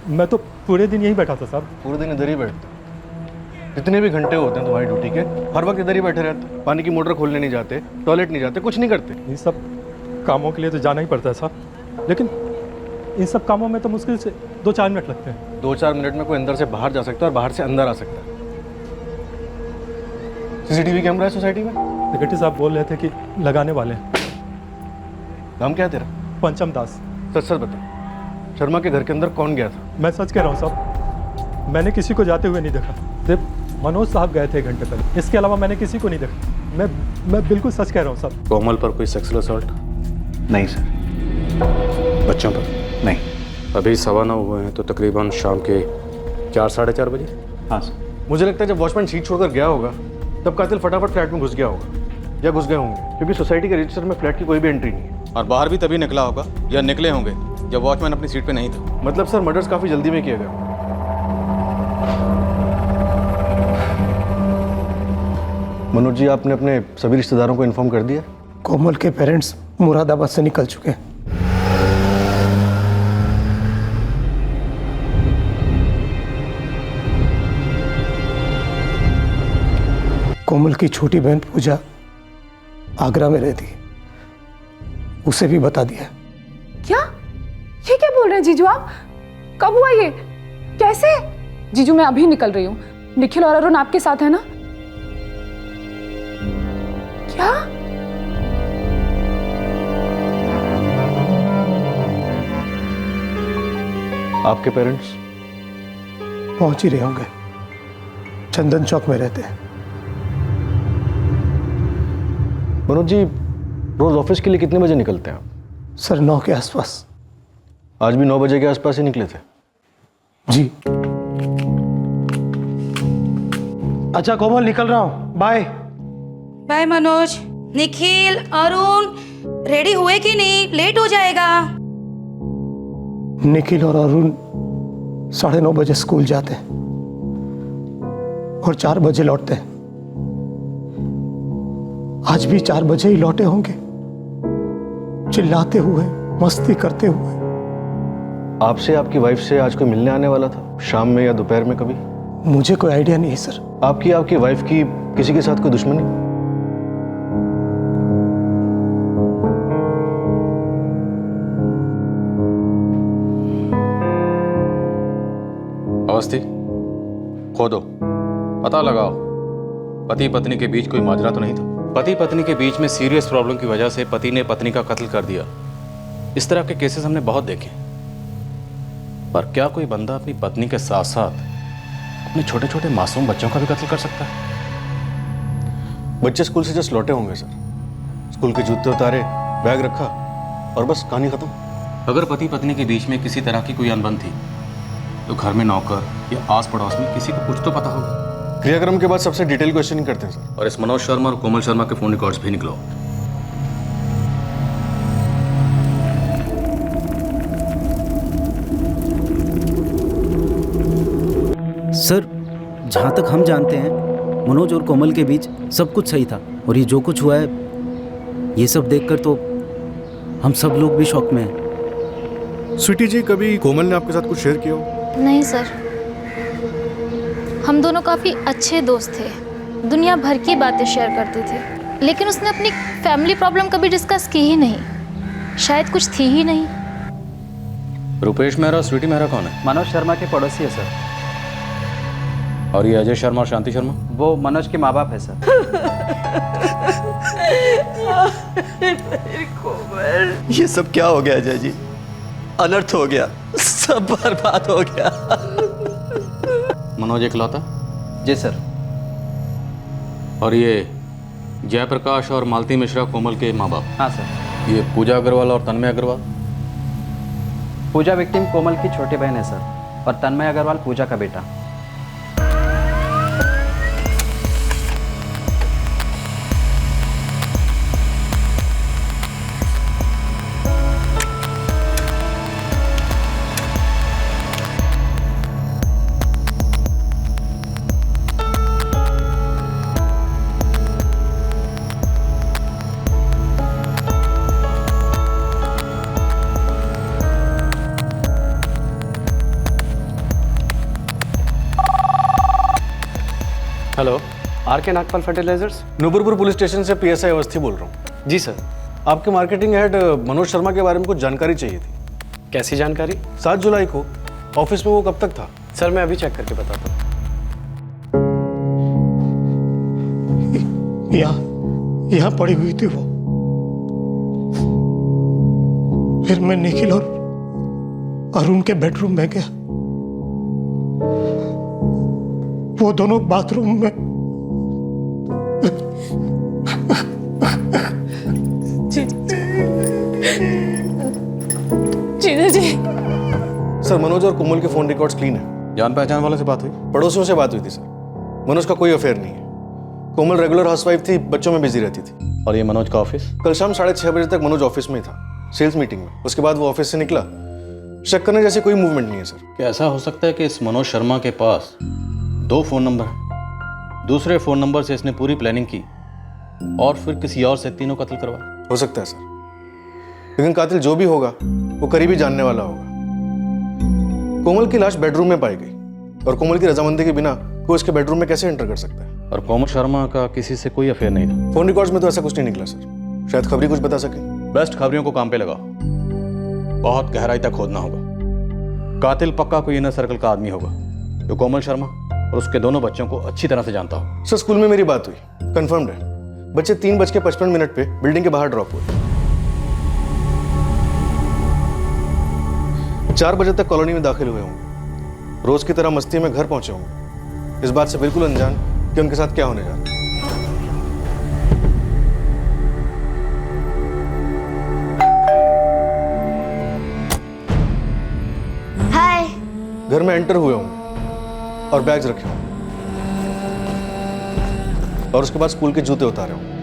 मैं तो पूरे दिन यहीं बैठा था साहब। पूरे दिन इधर ही बैठते? जितने भी घंटे होते हैं तुम्हारी ड्यूटी के, हर वक्त इधर ही बैठे रहते? पानी की मोटर खोलने नहीं जाते, टॉयलेट नहीं जाते, कुछ नहीं करते? इन सब कामों के लिए तो जाना ही पड़ता है साहब, लेकिन इन सब कामों में तो मुश्किल से 2-4 मिनट लगते हैं। 2-4 मिनट में कोई अंदर से बाहर जा सकता है और बाहर से अंदर आ सकता है। सीसीटीवी कैमरा है सोसाइटी में? सेक्रेटरी साहब बोल रहे थे कि लगाने वाले हैं। नाम क्या है तेरा? पंचम दास। सच बता, शर्मा के घर के अंदर कौन गया था? मैं सच कह रहा हूँ साहब, मैंने किसी को जाते हुए नहीं देखा। सिर्फ मनोज साहब गए थे 1 घंटे पहले, इसके अलावा मैंने किसी को नहीं देखा। मैं बिल्कुल सच कह रहा हूँ साहब। कोमल पर कोई सेक्सुअल असॉल्ट? नहीं सर। बच्चों पर? नहीं। अभी 9:15 हुए हैं, तो तकरीबन शाम के 4-4:30 बजे? हाँ सर। मुझे लगता है जब वॉचमैन शीट छोड़कर गया होगा तब कातिल फटाफट फ्लैट में घुस गया होगा, या घुस गए होंगे, क्योंकि सोसाइटी के रजिस्टर में फ्लैट की कोई भी एंट्री नहीं है। और बाहर भी तभी निकला होगा या निकले होंगे जब वॉचमैन अपनी सीट पे नहीं था। मतलब सर मर्डर्स काफ़ी जल्दी में किया गया। मनोज जी, आपने अपने सभी रिश्तेदारों को इन्फॉर्म कर दिया? कोमल के पेरेंट्स मुरादाबाद से निकल चुके हैं। कोमल की छोटी बहन पूजा आगरा में रहती है, उसे भी बता दिया। क्या? ये क्या बोल रहे हैं जीजू आप? कब हुआ ये? कैसे? जीजू मैं अभी निकल रही हूँ। निखिल और अरुण आपके साथ है ना? क्या? आपके पेरेंट्स पहुंच ही रहे होंगे, चंदन चौक में रहते हैं। मनोज जी, रोज ऑफिस के लिए कितने बजे निकलते हैं आप? सर 9 के आसपास। आज भी 9 बजे के आसपास ही निकले थे? जी। अच्छा कोमल, निकल रहा हूँ, bye. Bye Manoj. Nikhil, Arun ready हुए कि नहीं? लेट हो जाएगा। निखिल और अरुण 9:30 बजे स्कूल जाते हैं और 4 बजे लौटते हैं। आज भी 4 बजे ही लौटे होंगे, चिल्लाते हुए, मस्ती करते हुए। आपसे आपकी वाइफ से आज कोई मिलने आने वाला था, शाम में या दोपहर में कभी? मुझे कोई आइडिया नहीं है सर। आपकी वाइफ की किसी के साथ कोई दुश्मनी? अवस्थी, खोदो, पता लगाओ पति पत्नी के बीच कोई माजरा तो नहीं था। पति पत्नी के बीच में सीरियस प्रॉब्लम की वजह से पति ने पत्नी का कत्ल कर दिया। इस तरह के केसेस हमने बहुत देखे, पर क्या कोई बंदा अपनी पत्नी के साथ साथ अपने छोटे छोटे मासूम बच्चों का भी कत्ल कर सकता है? बच्चे स्कूल से जस्ट लौटे होंगे सर, स्कूल के जूते उतारे, बैग रखा और बस कहानी खत्म। अगर पति पत्नी के बीच में किसी तरह की कोई अनबन थी तो घर में नौकर या आस पड़ोस में किसी को कुछ तो पता होगा। क्रियाक्रम के बाद सबसे डिटेल क्वेश्चनिंग करते हैं सर। और इस मनोज शर्मा और कोमल शर्मा के फोन रिकॉर्ड्स भी निकलो। सर, जहाँ तक हम जानते हैं मनोज और कोमल के बीच सब कुछ सही था, और ये जो कुछ हुआ है ये सब देखकर तो हम सब लोग भी शॉक में हैं। स्वीटी जी, कभी कोमल ने आपके साथ कुछ शेयर किया हो? नहीं सर, हम दोनों काफ़ी अच्छे दोस्त थे, दुनिया भर की बातें शेयर करते थे, लेकिन उसने अपनी फैमिली प्रॉब्लम कभी डिस्कस की ही नहीं। शायद कुछ थी ही नहीं। रुपेश मेहरा और स्वीटी मेहरा कौन है? मनोज शर्मा के पड़ोसी है सर। और ये अजय शर्मा और शांति शर्मा? वो मनोज के माँ बाप है सर। ये सब क्या हो गया अजय जी? अनर्थ हो गया, सब बर्बाद हो गया। मनोज इकलौता? जी सर। और ये जयप्रकाश और मालती मिश्रा कोमल के माँ बाप? हाँ सर। ये पूजा अग्रवाल और तन्मय अग्रवाल? पूजा विक्टिम कोमल की छोटी बहन है सर, और तन्मय अग्रवाल पूजा का बेटा। Hello, R K. Nagpal fertilisers? Nupurpur police station से पीएसआई अवस्थी बोल रहा हूँ। जी सर। आपके मार्केटिंग हेड मनोज शर्मा के बारे में कुछ जानकारी चाहिए थी। कैसी जानकारी? 7 जुलाई को ऑफिस में वो कब तक था? सर मैं अभी चेक करके बताता हूँ। यहाँ पड़ी हुई थी वो। फिर मैं निखिल और अरुण के बेडरूम में गया, वो दोनों बाथरूम में। जीजा जी। सर, मनोज और कोमल के फोन रिकॉर्ड्स क्लीन है। जान पहचान वाले से बात हुई? पड़ोसियों से बात हुई थी सर। मनोज का कोई अफेयर नहीं है। कोमल रेगुलर हाउसवाइफ थी, बच्चों में बिजी रहती थी। और ये मनोज का ऑफिस? कल शाम 6:30 बजे तक मनोज ऑफिस में ही था, सेल्स मीटिंग में। उसके बाद वो ऑफिस से निकला। शक करने जैसी कोई मूवमेंट नहीं है सर। क्या ऐसा हो सकता है कि इस मनोज शर्मा के पास 2 फोन नंबर हैं, दूसरे फोन नंबर से इसने पूरी प्लानिंग की और फिर किसी और से तीनों कत्ल करवाए? हो सकता है सर, लेकिन कातिल जो भी होगा वो करीबी जानने वाला होगा। कोमल की लाश बेडरूम में पाई गई, और कोमल की रजामंदी के बिना कोई उसके बेडरूम में कैसे एंटर कर सकता है? और कोमल शर्मा का किसी से कोई अफेयर नहीं था? फोन रिकॉर्ड्स में तो ऐसा कुछ नहीं निकला सर। शायद खबरी कुछ बता सके। बेस्ट खबरियों को काम पे लगाओ। बहुत गहराई तक खोदना होगा। कातिल पक्का कोई इनर सर्कल का आदमी होगा जो कोमल शर्मा और उसके दोनों बच्चों को अच्छी तरह से जानता हो। सर स्कूल में मेरी बात हुई, कंफर्म्ड है। बच्चे 3:55 पे बिल्डिंग के बाहर ड्रॉप हुए। 4 बजे तक कॉलोनी में दाखिल हुए होंगे। रोज की तरह मस्ती में घर पहुंचे होंगे, इस बात से बिल्कुल अनजान कि उनके साथ क्या होने जा रहा है। हाय। घर में एंटर हुए होंगे और बैग्स रखे होंगे और उसके बाद स्कूल के जूते उतारे होंगे।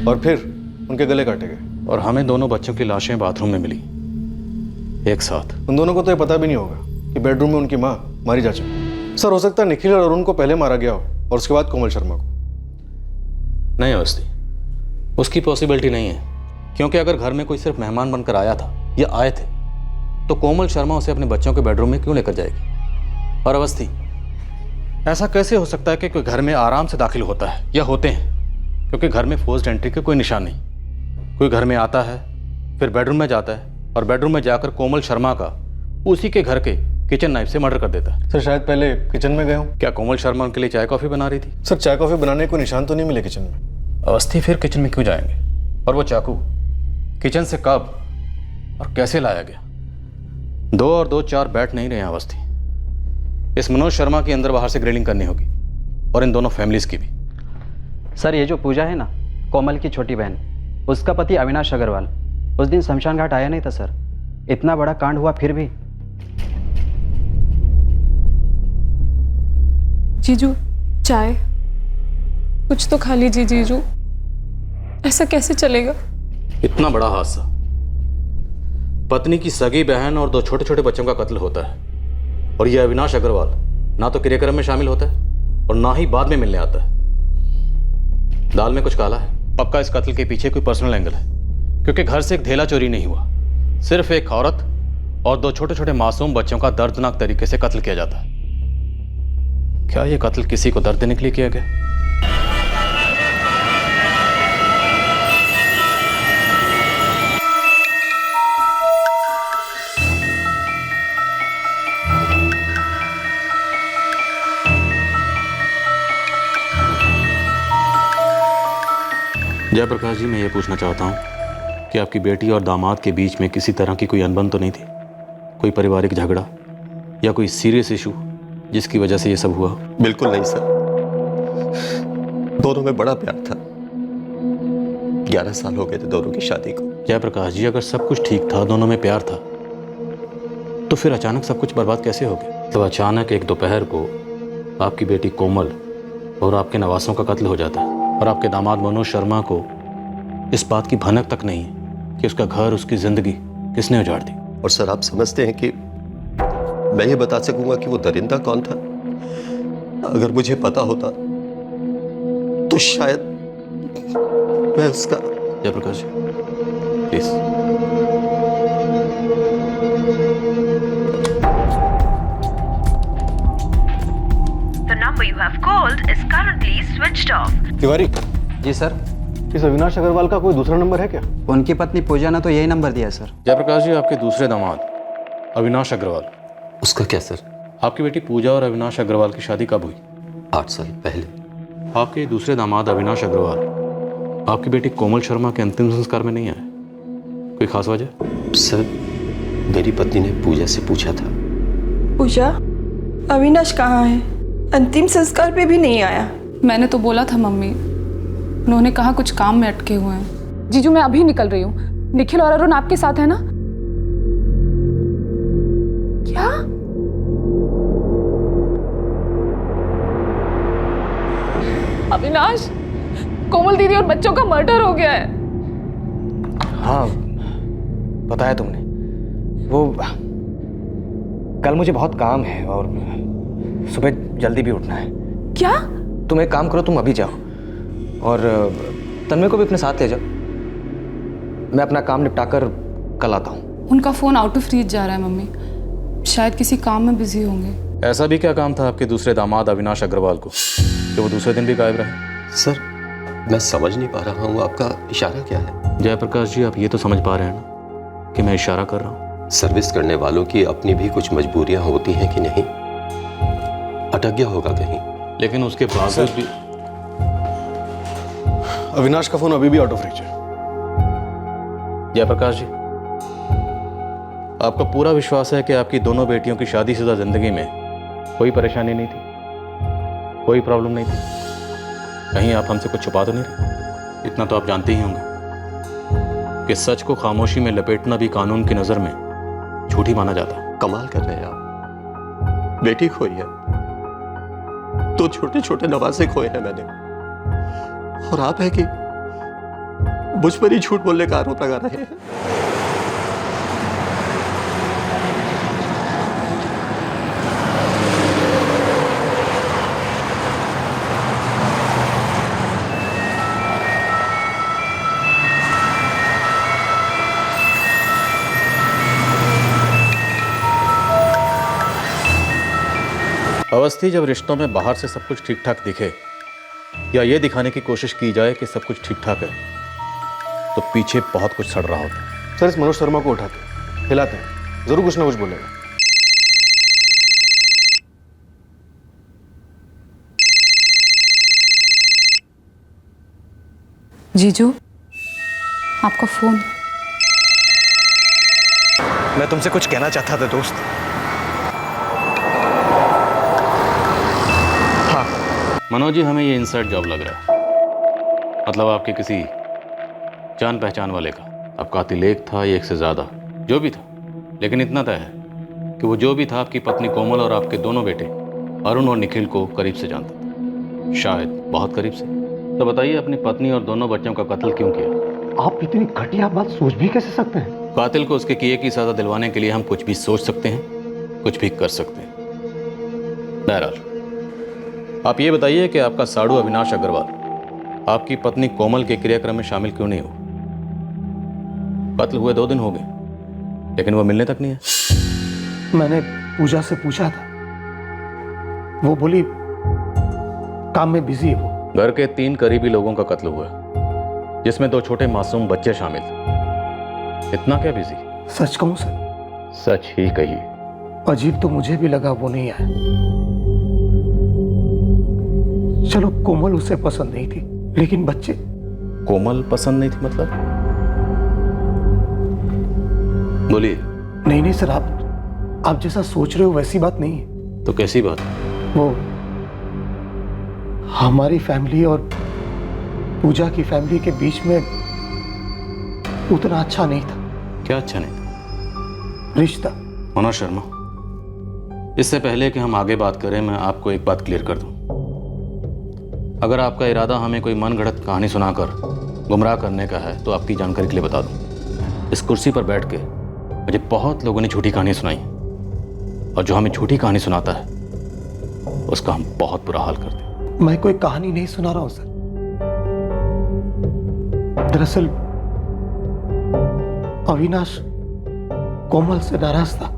और फिर उनके गले काटे गए। और हमें दोनों बच्चों की लाशें बाथरूम में मिली एक साथ। उन दोनों को तो ये पता भी नहीं होगा कि बेडरूम में उनकी माँ मारी जा चुकी। सर हो सकता है निखिल और अरुण को पहले मारा गया हो और उसके बाद कोमल शर्मा को। नहीं अवस्थी, उसकी पॉसिबिलिटी नहीं है, क्योंकि अगर घर में कोई सिर्फ मेहमान बनकर आया था या आए थे तो कोमल शर्मा उसे अपने बच्चों के बेडरूम में क्यों लेकर जाएगी। और अवस्थी, ऐसा कैसे हो सकता है कि कोई घर में आराम से दाखिल होता है या होते हैं, क्योंकि घर में फोर्स्ड एंट्री के कोई निशान नहीं। कोई घर में आता है, फिर बेडरूम में जाता है और बेडरूम में जाकर कोमल शर्मा का उसी के घर के किचन नाइफ से मर्डर कर देता है। सर शायद पहले किचन में गए हो। क्या कोमल शर्मा उनके लिए चाय कॉफी बना रही थी? सर चाय कॉफी बनाने को निशान तो नहीं मिले किचन में। अवस्थी, फिर किचन में क्यों जाएंगे? और वो चाकू किचन से कब और कैसे लाया गया? 2 और 2 4 बैठ नहीं रहे अवस्थी। इस मनोज शर्मा की अंदर बाहर से ग्रिलिंग करनी होगी और इन दोनों फैमिलीज की भी। सर ये जो पूजा है ना, कोमल की छोटी बहन, उसका पति अविनाश अग्रवाल उस दिन शमशान घाट आया नहीं था सर। इतना बड़ा कांड हुआ फिर भी। जीजू चाय कुछ तो खा लीजिए जीजू, ऐसा कैसे चलेगा? इतना बड़ा हादसा, पत्नी की सगी बहन और 2 छोटे छोटे बच्चों का कत्ल होता है, और यह अविनाश अग्रवाल ना तो क्रियाक्रम में शामिल होता है और ना ही बाद में मिलने आता है। दाल में कुछ काला है। पक्का इस कत्ल के पीछे कोई पर्सनल एंगल है, क्योंकि घर से एक धेला चोरी नहीं हुआ, सिर्फ एक औरत और 2 छोटे छोटे मासूम बच्चों का दर्दनाक तरीके से कत्ल किया जाता है। क्या यह कत्ल किसी को दर्द देने के लिए किया गया? जयप्रकाश जी, मैं ये पूछना चाहता हूँ कि आपकी बेटी और दामाद के बीच में किसी तरह की कोई अनबन तो नहीं थी? कोई पारिवारिक झगड़ा या कोई सीरियस इशू जिसकी वजह से ये सब हुआ? बिल्कुल नहीं सर, दोनों में बड़ा प्यार था। 11 साल हो गए थे दोनों की शादी को। जयप्रकाश जी, अगर सब कुछ ठीक था, दोनों में प्यार था, तो फिर अचानक सब कुछ बर्बाद कैसे हो गया? तो अचानक एक दोपहर को आपकी बेटी कोमल और आपके नवासों का कत्ल हो जाता है, और आपके दामाद मनोज शर्मा को इस बात की भनक तक नहीं है कि उसका घर, उसकी जिंदगी किसने उजाड़ दी। और सर, आप समझते हैं कि मैं ये बता सकूंगा कि वो दरिंदा कौन था? अगर मुझे पता होता तो शायद मैं उसका। Jayprakash ji, please. The number you have called is currently switched off. Tiwari ji sir. इस अविनाश अग्रवाल का कोई दूसरा नंबर है क्या? उनकी पत्नी पूजा ने तो यही नंबर दिया सर। जयप्रकाश जी, आपके दूसरे दामाद अविनाश अग्रवाल, उसका क्या सर? आपकी बेटी पूजा और अविनाश अग्रवाल की शादी कब हुई? 8 साल पहले। आपके दूसरे दामाद अविनाश अग्रवाल आपकी बेटी कोमल शर्मा के अंतिम संस्कार में नहीं आए, कोई खास वजह? सर, मेरी पत्नी ने पूजा से पूछा था। पूजा, अविनाश कहाँ है? अंतिम संस्कार पे भी नहीं आया। मैंने तो बोला था मम्मी, उन्होंने कहा कुछ काम में अटके हुए हैं। जीजू, मैं अभी निकल रही हूँ। निखिल और अरुण आपके साथ है ना? क्या? अविनाश, कोमल दीदी और बच्चों का मर्डर हो गया है। हाँ, बताया तुमने। वो कल मुझे बहुत काम है और सुबह जल्दी भी उठना है। क्या? तुम एक काम करो, तुम अभी जाओ और तन्मय को भी अपने साथ ले जाओ। मैं अपना काम निपटाकर कल आता हूँ। उनका फोन आउट ऑफ रीच जा रहा है मम्मी, शायद किसी काम में बिजी होंगे। ऐसा भी क्या काम था आपके दूसरे दामाद अविनाश अग्रवाल को कि वो दूसरे दिन भी गायब रहे? सर, मैं समझ नहीं पा रहा हूँ आपका इशारा क्या है। जयप्रकाश जी, आप ये तो समझ पा रहे हैं ना कि मैं इशारा कर रहा हूँ? सर्विस करने वालों की अपनी भी कुछ मजबूरियां होती हैं कि नहीं? अटक गया होगा कहीं। लेकिन उसके बावजूद भी अविनाश का फोन अभी भी आउट ऑफ रीच है। जयप्रकाश जी, आपका पूरा विश्वास है कि आपकी दोनों बेटियों की शादीशुदा जिंदगी में कोई परेशानी नहीं थी, कोई प्रॉब्लम नहीं थी? कहीं आप हमसे कुछ छुपा तो नहीं रहे? इतना तो आप जानते ही होंगे कि सच को खामोशी में लपेटना भी कानून की नजर में झूठी माना जाता है। कमाल कर रहे हैं आप। बेटी खोई है, 2 छोटे छोटे नवासे खोए हैं मैंने, और आप है कि मुझ पर ही झूठ बोलने का आरोप लगा रहे हैं। अवस्थी, जब रिश्तों में बाहर से सब कुछ ठीक ठाक दिखे या ये दिखाने की कोशिश की जाए कि सब कुछ ठीक ठाक है, तो पीछे बहुत कुछ सड़ रहा होता है। सर, इस मनोज शर्मा को उठाते हिलाते हैं, जरूर कुछ ना कुछ बोलेगा। जीजू, आपका फोन। मैं तुमसे कुछ कहना चाहता था दोस्त। मनोज जी, हमें ये इनसाइड जॉब लग रहा है। मतलब आपके किसी जान पहचान वाले का। अब कातिल एक था या एक से ज़्यादा, जो भी था, लेकिन इतना तय है कि वो जो भी था आपकी पत्नी कोमल और आपके दोनों बेटे अरुण और निखिल को करीब से जानता था, शायद बहुत करीब से। तो बताइए, अपनी पत्नी और दोनों बच्चों का कत्ल क्यों किया? आप इतनी घटिया बात सोच भी कैसे सकते हैं? कातिल को उसके किए की सज़ा दिलवाने के लिए हम कुछ भी सोच सकते हैं, कुछ भी कर सकते हैं। बहरहाल, आप ये बताइए कि आपका साड़ू अविनाश अग्रवाल आपकी पत्नी कोमल के क्रियाक्रम में शामिल क्यों नहीं हुआ? कत्ल हुए 2 दिन हो गए, लेकिन वो मिलने तक नहीं है। मैंने पूजा से पूछा था, वो बोली काम में बिजी है वो। घर के 3 करीबी लोगों का कत्ल हुआ, जिसमें 2 छोटे मासूम बच्चे शामिल थे। इतना क्या बिजी? सच कहूं सर? सच ही कहिए। अजीब तो मुझे भी लगा वो नहीं आया। चलो, कोमल उसे पसंद नहीं थी, लेकिन बच्चे। कोमल पसंद नहीं थी मतलब? बोलिए। नहीं सर, आप जैसा सोच रहे हो वैसी बात नहीं है। तो कैसी बात? वो हमारी फैमिली और पूजा की फैमिली के बीच में उतना अच्छा नहीं था। क्या अच्छा नहीं था? रिश्ता। मनोज शर्मा, इससे पहले कि हम आगे बात करें, मैं आपको एक बात क्लियर कर दूं। अगर आपका इरादा हमें कोई मन गढ़ंत कहानी सुनाकर गुमराह करने का है, तो आपकी जानकारी के लिए बता दूं, इस कुर्सी पर बैठ के मुझे बहुत लोगों ने झूठी कहानी सुनाई, और जो हमें झूठी कहानी सुनाता है उसका हम बहुत बुरा हाल करते हैं। मैं कोई कहानी नहीं सुना रहा हूं सर। दरअसल अविनाश कोमल से नाराज था।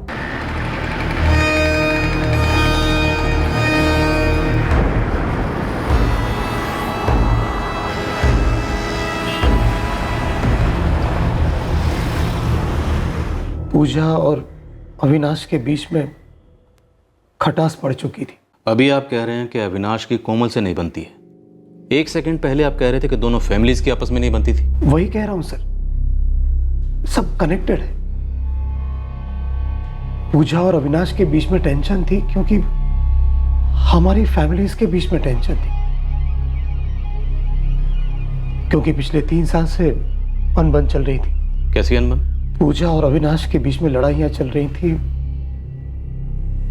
पूजा और अविनाश के बीच में खटास पड़ चुकी थी। अभी आप कह रहे हैं कि अविनाश की कोमल से नहीं बनती है। 1 सेकंड पहले आप कह रहे थे कि दोनों फैमिलीज की आपस में नहीं बनती थी। वही कह रहा हूं सर, सब कनेक्टेड है। पूजा और अविनाश के बीच में टेंशन थी क्योंकि हमारी फैमिलीज के बीच में टेंशन थी, क्योंकि पिछले 3 साल से अनबन चल रही थी। कैसी अनबन? पूजा और अविनाश के बीच में लड़ाइयां चल रही थी,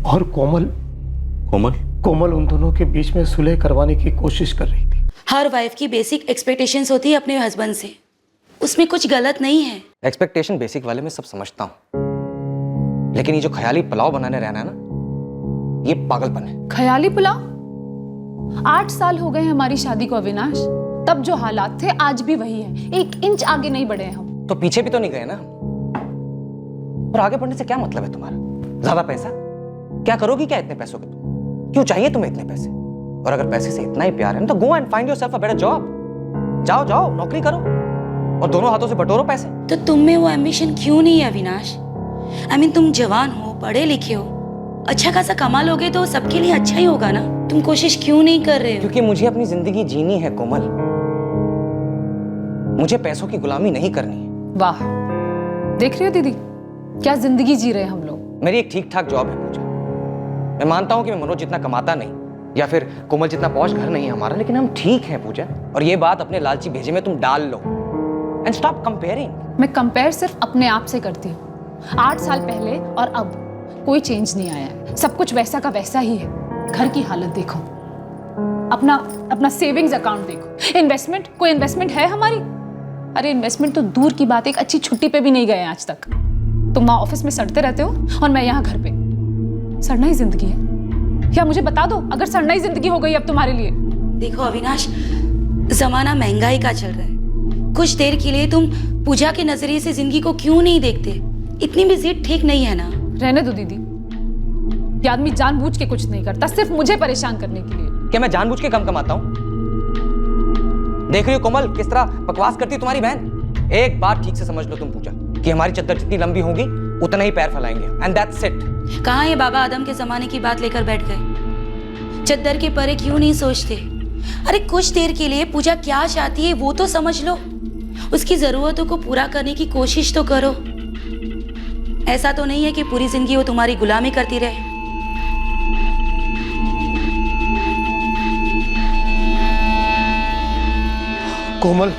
और कोमल उन दोनों के बीच में सुलह करवाने की कोशिश कर रही थी। हर वाइफ की बेसिक एक्सपेक्टेशंस होती है अपने हस्बैंड से, उसमें कुछ गलत नहीं है। एक्सपेक्टेशन बेसिक वाले में सब समझता हूँ, लेकिन ये जो ख्याली पुलाव बनाने रहना है ना, ये पागलपन है। ख्याली पुलाव? 8 साल हो गए हमारी शादी को अविनाश, तब जो हालात थे आज भी वही है। 1 इंच आगे नहीं बढ़े हम। तो पीछे भी तो नहीं गए ना। और आगे बढ़ने से क्या मतलब है तुम्हारा? ज्यादा पैसा, क्या करोगी क्या इतने पैसों के तुम? क्यों चाहिए तुम्हें इतने पैसे? और अगर पैसे से इतना ही प्यार है ना तो go and find yourself a better job. जाओ जाओ नौकरी करो और दोनों हाथों से बटोरो पैसे। तो तुम में वो एम्बिशन क्यों नहीं है अविनाश? तुम जवान हो, पढ़े लिखे हो, अच्छा खासा कमा लोगे तो सबके लिए अच्छा ही होगा ना। तुम कोशिश क्यों नहीं कर रहे हो? क्योंकि मुझे अपनी जिंदगी जीनी है कोमल, मुझे पैसों की गुलामी नहीं करनी है। वाह, देख रही हो दीदी क्या जिंदगी जी रहे हैं हम लोग। मेरी एक ठीक ठाक जॉब है पूजा। मैं मानता हूं कि मैं मनोज जितना कमाता नहीं या फिर कोमल जितना पॉश घर नहीं है हमारा, लेकिन हम ठीक हैं पूजा। और ये बात अपने लालची भेजे में तुम डाल लो एंड स्टॉप कंपेयरिंग। मैं कंपेयर सिर्फ अपने आप से करती हूँ। 8 साल पहले और अब कोई चेंज नहीं आया है, सब कुछ वैसा का वैसा ही है। घर की हालत देखो, अपना सेविंग्स अकाउंट देखो, इन्वेस्टमेंट, कोई इन्वेस्टमेंट है हमारी? अरे इन्वेस्टमेंट तो दूर की बात, एक अच्छी छुट्टी पे भी नहीं गए आज तक। तुम वहां ऑफिस में सड़ते रहते हो और मैं यहाँ घर पे। सड़ना ही जिंदगी है? या मुझे बता दो अगर सड़ना ही जिंदगी हो गई अब तुम्हारे लिए। देखो अविनाश, जमाना महंगाई का चल रहा है। कुछ देर के लिए तुम पूजा के नजरिए से जिंदगी को क्यों नहीं देखते? इतनी भी जिद ठीक नहीं है ना। रहने दो दीदी, ये आदमी जानबूझ के कुछ नहीं करता, सिर्फ मुझे परेशान करने के लिए। क्या मैं जानबूझ के कम कमाता हूँ? देख रही हो कोमल किस तरह बकवास करती है तुम्हारी बहन। एक बात ठीक से समझ लो तुम पूजा कि हमारी चद्दर जितनी लंबी होगी उतना ही पैर फैलाएंगे एंड दैट्स इट। कहाँ ये बाबा आदम के जमाने की बात लेकर बैठ गए? चद्दर के परे क्यों नहीं सोचते? अरे कुछ देर के लिए पूजा क्या चाहती है वो तो समझ लो, उसकी जरूरतों को पूरा करने की कोशिश तो करो। ऐसा तो नहीं है कि पूरी जिंदगी वो तुम्हारी गुलामी करती रहे। कोमल,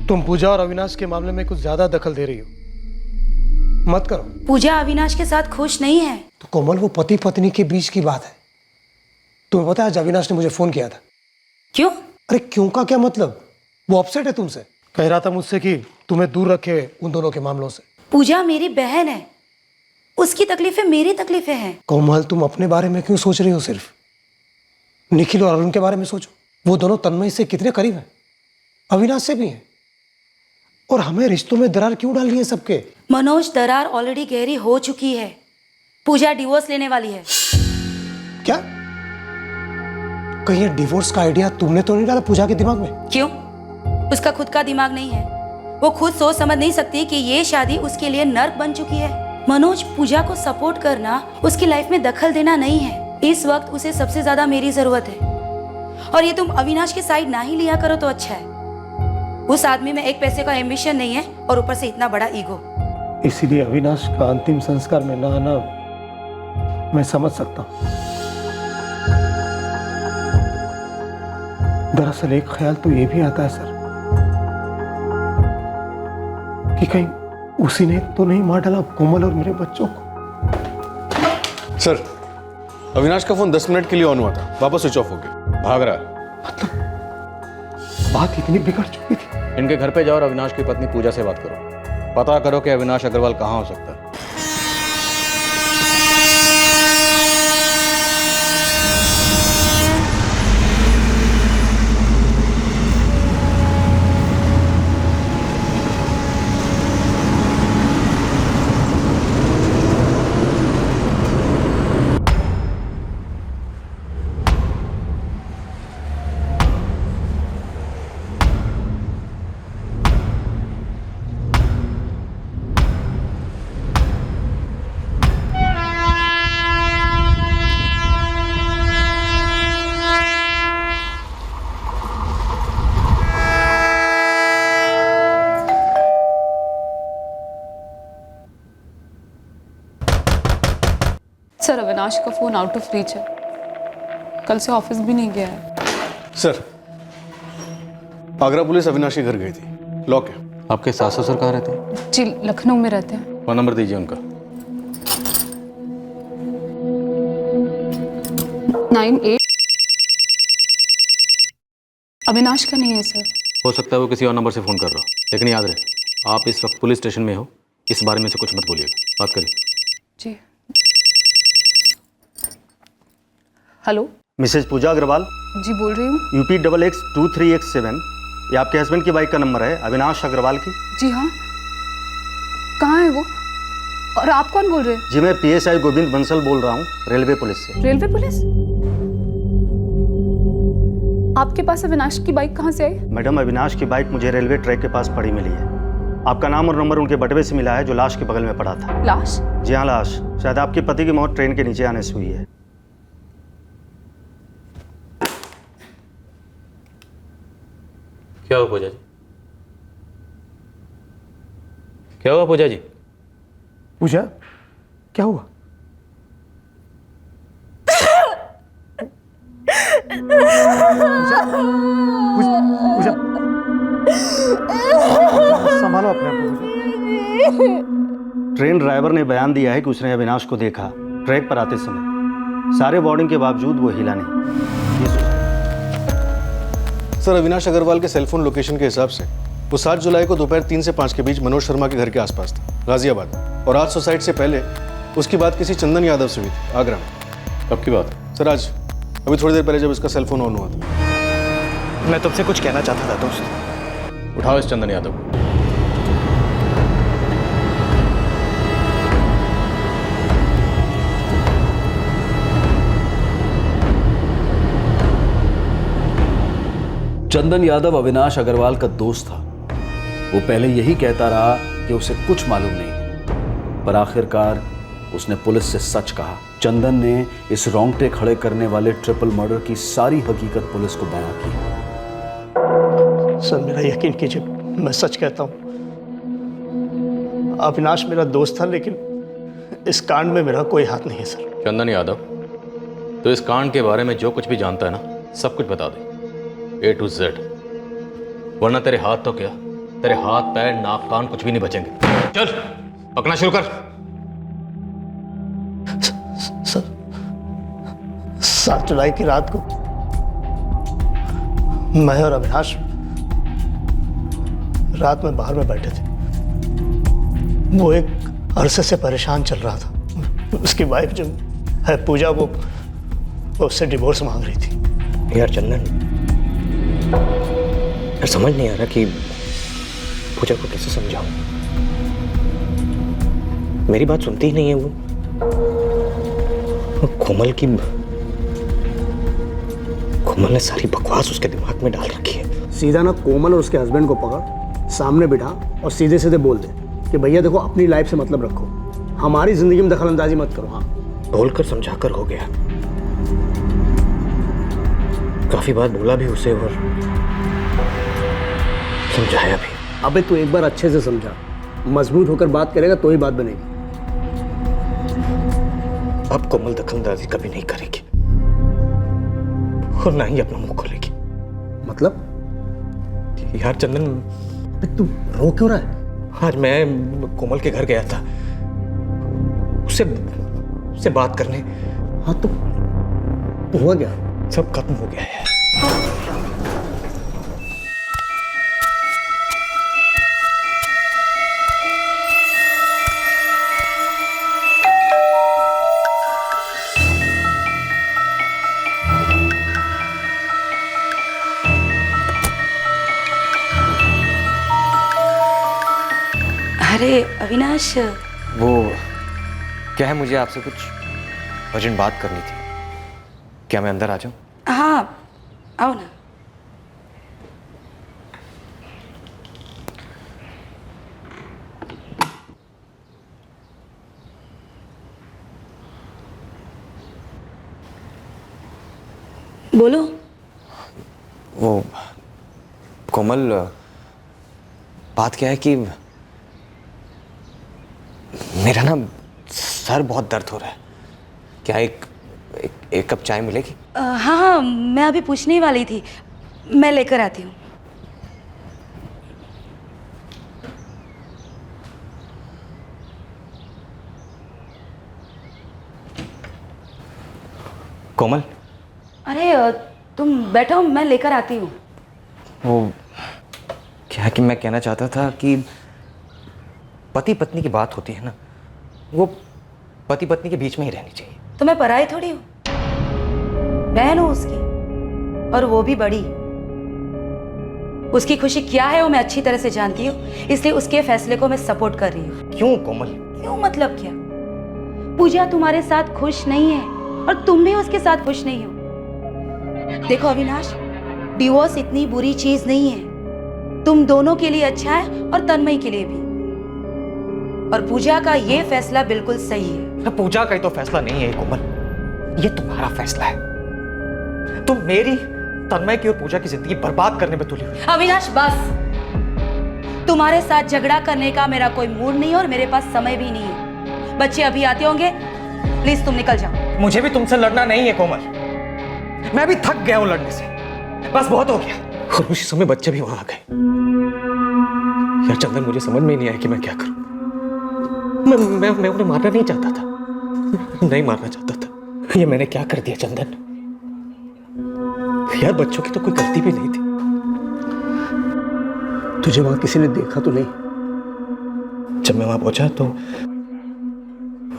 तुम पूजा और अविनाश के मामले में कुछ ज्यादा दखल दे रही हो। मत करो। पूजा अविनाश के साथ खुश नहीं है। तो कोमल वो पति पत्नी के बीच की बात है। तुम्हें पता है आज अविनाश ने मुझे फोन किया था। क्यों? अरे क्यों का क्या मतलब, वो अपसेट है तुमसे। कह रहा था मुझसे कि तुम्हें दूर रखे उन दोनों के मामलों से। पूजा मेरी बहन है, उसकी तकलीफें मेरी तकलीफें हैं। कोमल तुम अपने बारे में क्यों सोच रही हो? सिर्फ निखिल और अरुण के बारे में सोचो। वो दोनों तन्मय से कितने करीब हैं, अविनाश से भी हैं। और हमें रिश्तों में दरार क्यों डालनी है सबके? मनोज, दरार ऑलरेडी गहरी हो चुकी है। पूजा डिवोर्स लेने वाली है। क्या? कहीं ये डिवोर्स का आइडिया तुमने तो नहीं डाला पूजा के दिमाग में? क्यों? उसका खुद का दिमाग नहीं है? वो खुद सोच समझ नहीं सकती कि ये शादी उसके लिए नर्क बन चुकी है? मनोज, पूजा को सपोर्ट करना, उसकी लाइफ में दखल देना नहीं है। इस वक्त उसे सबसे ज्यादा मेरी जरूरत है। और ये तुम अविनाश के साइड ना ही लिया करो तो अच्छा है। उस आदमी में एक पैसे का एम्बिशन नहीं है और ऊपर से इतना बड़ा ईगो। इसीलिए अविनाश का अंतिम संस्कार में ना आना मैं समझ सकता हूं। दरअसल एक ख्याल तो ये भी आता है सर कि कहीं उसी ने तो नहीं मार डाला कोमल और मेरे बच्चों को। सर, अविनाश का फोन 10 मिनट के लिए ऑन हुआ था, वापस स्विच ऑफ हो गया, भाग रहा है। बात इतनी बिगड़ चुकी थी। इनके घर पे जाओ और अविनाश की पत्नी पूजा से बात करो, पता करो कि अविनाश अग्रवाल कहाँ हो सकता है। सर, अविनाश का फोन आउट ऑफ रीच है, कल से ऑफिस भी नहीं गया है। सर, आगरा पुलिस अविनाश के घर गई थी, लॉक है। आपके सास ससुर कहाँ रहते हैं? जी, लखनऊ में रहते हैं। फोन नंबर दीजिए उनका। 98। अविनाश का नहीं है सर। हो सकता है वो किसी और नंबर से फ़ोन कर रहा हो, लेकिन याद रहे आप इस वक्त पुलिस स्टेशन में हो, इस बारे में से कुछ मत बोलिएगा। बात करिए। जी। हेलो, मिसेज पूजा अग्रवाल? जी बोल रही हूँ। UP XX23X7, ये आपके हस्बैंड की बाइक का नंबर है, अविनाश अग्रवाल की। जी हाँ। कहाँ है वो? और आप कौन बोल रहे हैं? जी मैं PSI गोविंद बंसल बोल रहा हूँ, रेलवे पुलिस से। Railway police? आपके पास अविनाश की बाइक कहाँ से आई? मैडम, अविनाश की बाइक मुझे रेलवे ट्रैक के पास पड़ी मिली है। आपका नाम और नंबर उनके बटवे से मिला है जो लाश के बगल में पड़ा था। लाश? जी हाँ, लाश। शायद आपके पति की मौत ट्रेन के नीचे आने से हुई है। क्या हुआ पूजा जी? क्या हुआ पूजा जी? पूजा, क्या हुआ? पूजा, संभालो अपने आप को। ट्रेन ड्राइवर ने बयान दिया है कि उसने अविनाश को देखा ट्रैक पर आते समय। सारे वार्निंग के बावजूद वो हिला नहीं। सर, अविनाश अग्रवाल के सेलफोन लोकेशन के हिसाब से वो 7 जुलाई को दोपहर 3 से 5 के बीच मनोज शर्मा के घर के आसपास था, गाजियाबाद। और आज सोसाइटी से पहले उसकी बात किसी चंदन यादव से हुई थी, आगरा में। कब की बात? सर आज, अभी थोड़ी देर पहले जब इसका सेलफोन ऑन हुआ था। मैं तुमसे कुछ कहना चाहता था दोस्त। उठाओ इस चंदन यादव को। चंदन यादव अविनाश अग्रवाल का दोस्त था। वो पहले यही कहता रहा कि उसे कुछ मालूम नहीं है, पर आखिरकार उसने पुलिस से सच कहा। चंदन ने इस रोंगटे खड़े करने वाले ट्रिपल मर्डर की सारी हकीकत पुलिस को बयां की। सर, मेरा यकीन कीजिए, मैं सच कहता हूँ। अविनाश मेरा दोस्त था, लेकिन इस कांड में मेरा कोई हाथ नहीं है सर। चंदन यादव, तो इस कांड के बारे में जो कुछ भी जानता है ना, सब कुछ बता दे, A to Z। वरना तेरे हाथ तो क्या, तेरे हाथ पैर नाक कान कुछ भी नहीं बचेंगे। चल पकना शुरू कर। सर, 7 जुलाई की रात को मैं और अविनाश रात में बाहर में बैठे थे। वो एक अरसे से परेशान चल रहा था। उसकी वाइफ जो है पूजा, वो उससे डिवोर्स मांग रही थी। यार चंदन, यार समझ नहीं आ रहा कि पूजा को कैसे समझाऊं। मेरी बात सुनती ही नहीं है वो। कोमल ने सारी बकवास उसके दिमाग में डाल रखी है। सीधा ना कोमल और उसके हस्बैंड को पकड़, सामने बिठा और सीधे सीधे बोल दे कि भैया देखो, अपनी लाइफ से मतलब रखो, हमारी जिंदगी में दखल अंदाजी मत करो। हाँ, बोलकर समझाकर हो गया। काफी बार बोला भी उसे और समझाया भी। अबे तू एक बार अच्छे से समझा, मजबूत होकर बात करेगा तो ही बात बनेगी। अब कोमल दखलंदाजी कभी नहीं करेगी और ना ही अपना मुंह खोलेगी। मतलब? यार चंदन, तू रो क्यों रहा है? आज मैं कोमल के घर गया था उससे बात करने। हाँ तो हुआ क्या? सब खत्म हो गया है। अरे अविनाश, वो क्या है, मुझे आपसे कुछ अर्जेंट बात करनी थी। क्या मैं अंदर आ जाऊं? हाँ आओ ना। बोलो। वो कोमल, बात क्या है कि मेरा ना सर बहुत दर्द हो रहा है। क्या एक कप चाय मिलेगी? हाँ, मैं अभी पूछने ही वाली थी, मैं लेकर आती हूँ। कोमल, अरे तुम बैठो, मैं लेकर आती हूँ। वो क्या है कि मैं कहना चाहता था कि पति पत्नी की बात होती है ना, वो पति पत्नी के बीच में ही रहनी चाहिए। तो मैं पराई थोड़ी हूँ, बहन हूँ उसकी, और वो भी बड़ी। उसकी खुशी क्या है वो मैं अच्छी तरह से जानती हूँ, इसलिए उसके फैसले को मैं सपोर्ट कर रही हूँ। क्यों कोमल? क्यों मतलब क्या? पूजा तुम्हारे साथ खुश नहीं है और तुम भी उसके साथ खुश नहीं हो। देखो अविनाश, डिवोर्स इतनी बुरी चीज नहीं है, तुम दोनों के लिए अच्छा है और तन्मय के लिए भी। और पूजा का ये फैसला बिल्कुल सही है। पूजा का ही तो फैसला नहीं है कोमल, ये तुम्हारा फैसला है। तुम मेरी, तन्मय की और पूजा की जिंदगी बर्बाद करने में तुली हुई। अविनाश बस, तुम्हारे साथ झगड़ा करने का मेरा कोई मूड नहीं है और मेरे पास समय भी नहीं है। बच्चे अभी आते होंगे, प्लीज तुम निकल जाओ। मुझे भी तुमसे लड़ना नहीं है कोमल, मैं भी थक गया हूं लड़ने से, बस बहुत हो गया। और उसी समय बच्चे भी वहां आ गए। यार चंदन, मुझे समझ में ही नहीं आया कि मैं क्या करूं। मैं उन्हें मारना नहीं चाहता था, नहीं मारना चाहता था। ये मैंने क्या कर दिया चंदन? यार बच्चों की तो कोई गलती भी नहीं थी। तुझे वहां किसी ने देखा तो नहीं? जब मैं वहां पहुंचा तो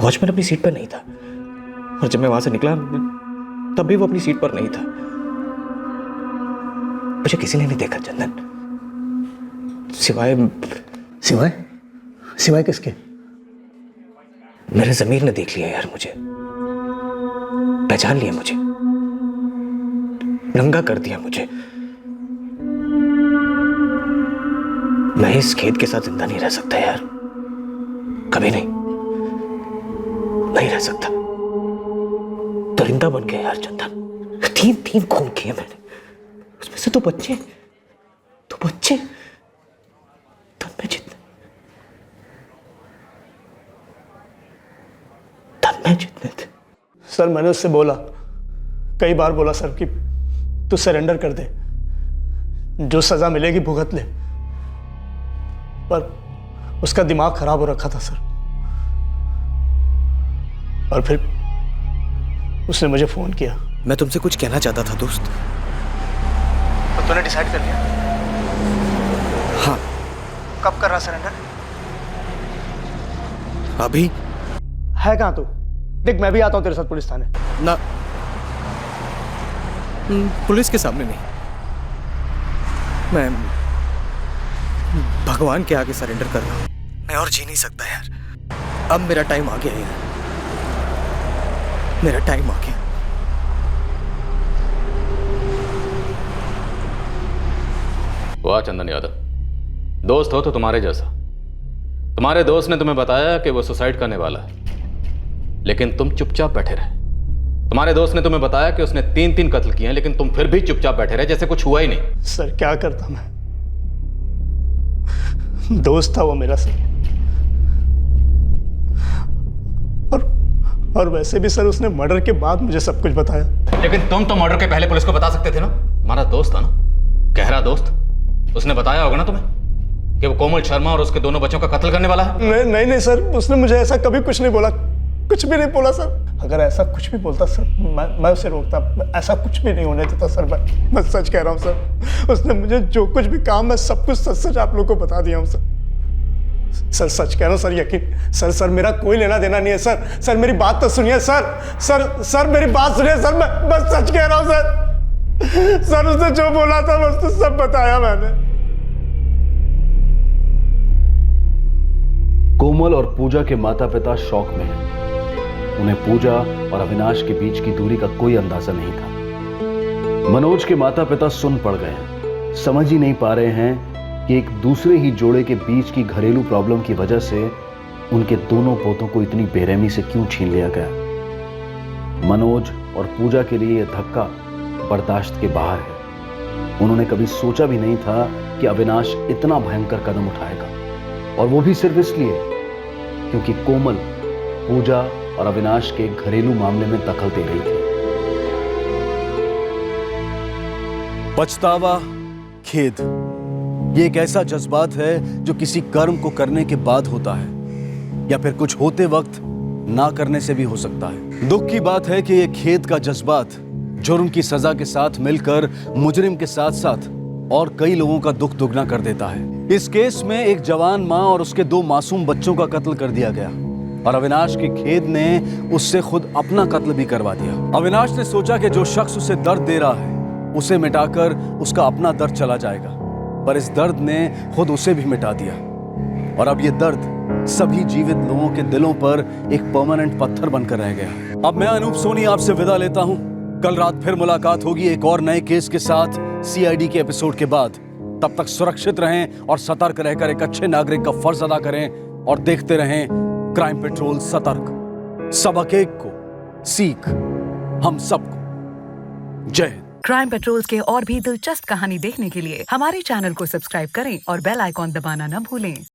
वॉचमैन अपनी सीट पर नहीं था, और जब मैं वहां से निकला तब भी वो अपनी सीट पर नहीं था। मुझे किसी ने नहीं देखा चंदन, सिवाय सिवाय सिवाय किसके? मेरे ज़मीर ने देख लिया यार, मुझे पहचान लिया, मुझे नंगा कर दिया मुझे। मैं इस खेत के साथ जिंदा नहीं रह सकता यार, कभी नहीं रह सकता। परिंदा बन गया यार चंदन। तीन खून किए मैंने, उसमें से तो बच्चे तन्मय जितने थे। सर मैंने उससे बोला, कई बार बोला सर कि तू सरेंडर कर दे, जो सजा मिलेगी भुगत ले, पर उसका दिमाग खराब हो रखा था सर। और फिर उसने मुझे फोन किया। मैं तुमसे कुछ कहना चाहता था दोस्त। तो तूने डिसाइड कर लिया? हाँ। कब कर रहा सरेंडर? अभी। है कहाँ तू? देख मैं भी आता हूँ तेरे साथ पुलिस थाने। ना, पुलिस के सामने नहीं, मैं भगवान के आगे सरेंडर कर रहा हूँ। मैं और जी नहीं सकता यार, अब मेरा टाइम आ गया यार, मेरा टाइम आ गया। वाह चंदन यादव, दोस्त हो तो तुम्हारे जैसा। तुम्हारे दोस्त ने तुम्हें बताया कि वो सुसाइड करने वाला है, लेकिन तुम चुपचाप बैठे रहे। तुम्हारे दोस्त ने तुम्हें बताया कि उसने 3 कत्ल किए हैं, लेकिन तुम फिर भी चुपचाप बैठे रहे, जैसे कुछ हुआ ही नहीं। सर क्या करता मैं, दोस्त था वो मेरा सर। और वैसे भी सर उसने मर्डर के बाद मुझे सब कुछ बताया। लेकिन तुम तो मर्डर के पहले पुलिस को बता सकते थे ना। तुम्हारा दोस्त था ना, गहरा दोस्त, उसने बताया होगा ना तुम्हें कि वो कोमल शर्मा और उसके दोनों बच्चों का कत्ल करने वाला है। नहीं सर, उसने मुझे ऐसा कभी कुछ नहीं बोला, कुछ भी नहीं बोला सर। अगर ऐसा कुछ भी बोलता सर, मैं उसे रोकता, ऐसा कुछ भी नहीं होने देता सर। मैं सच कह रहा हूँ सर, उसने मुझे जो कुछ भी कहा मैं सब कुछ सच आप लोगों को बता दिया हूँ सर। सर सच कह रहा हूँ सर, यकीन सर मेरा कोई लेना देना नहीं है सर मेरी बात तो सुनिए सर मेरी बात सुनिए सर, मैं बस सच कह रहा हूँ सर उसने जो बोला था बस तो सब बताया मैंने। कोमल और पूजा के माता पिता शौक में हैं। उन्हें पूजा और अविनाश के बीच की दूरी का कोई अंदाजा नहीं था। मनोज के माता पिता सुन पड़ गए हैं, समझ ही नहीं पा रहे हैं कि एक दूसरे ही जोड़े के बीच की घरेलू प्रॉब्लम की वजह से उनके दोनों पोतों को इतनी बेरहमी से क्यों छीन लिया गया। मनोज और पूजा के लिए यह धक्का बर्दाश्त के बाहर है। उन्होंने कभी सोचा भी नहीं था कि अविनाश इतना भयंकर कदम उठाएगा, और वो भी सिर्फ इसलिए क्योंकि कोमल पूजा और अविनाश के घरेलू मामले में दखल दे रही थी। पछतावा, खेद, ये एक ऐसा जज्बात है जो किसी कर्म को करने के बाद होता है, या फिर कुछ होते वक्त ना करने से भी हो सकता है। दुख की बात है कि ये खेद का जज्बात जुर्म की सजा के साथ मिलकर मुजरिम के साथ साथ और कई लोगों का दुख दुगना कर देता है। इस केस में एक जवान मां और उसके 2 मासूम बच्चों का कत्ल कर दिया गया, और अविनाश के खेद ने उससे खुद अपना कत्ल भी करवा दिया। अविनाश ने सोचा कि जो शख्स उसे दर्द दे रहा है उसे मिटाकर उसका अपना दर्द चला जाएगा, पर इस दर्द ने खुद उसे भी मिटा दिया, और अब ये दर्द सभी जीवित लोगों के दिलों पर एक परमानेंट पत्थर बनकर रह गया। अब मैं अनूप सोनी आपसे विदा लेता हूं। कल रात फिर मुलाकात होगी एक और नए केस के साथ सीआईडी के एपिसोड के बाद। तब तक सुरक्षित रहें और सतर्क रहकर एक अच्छे नागरिक का फर्ज अदा करें और देखते रहें क्राइम पेट्रोल सतर्क। सबक एक को सीख हम सबको। जय हिंद। क्राइम पेट्रोल्स के और भी दिलचस्प कहानी देखने के लिए हमारे चैनल को सब्सक्राइब करें और बेल आइकॉन दबाना न भूलें।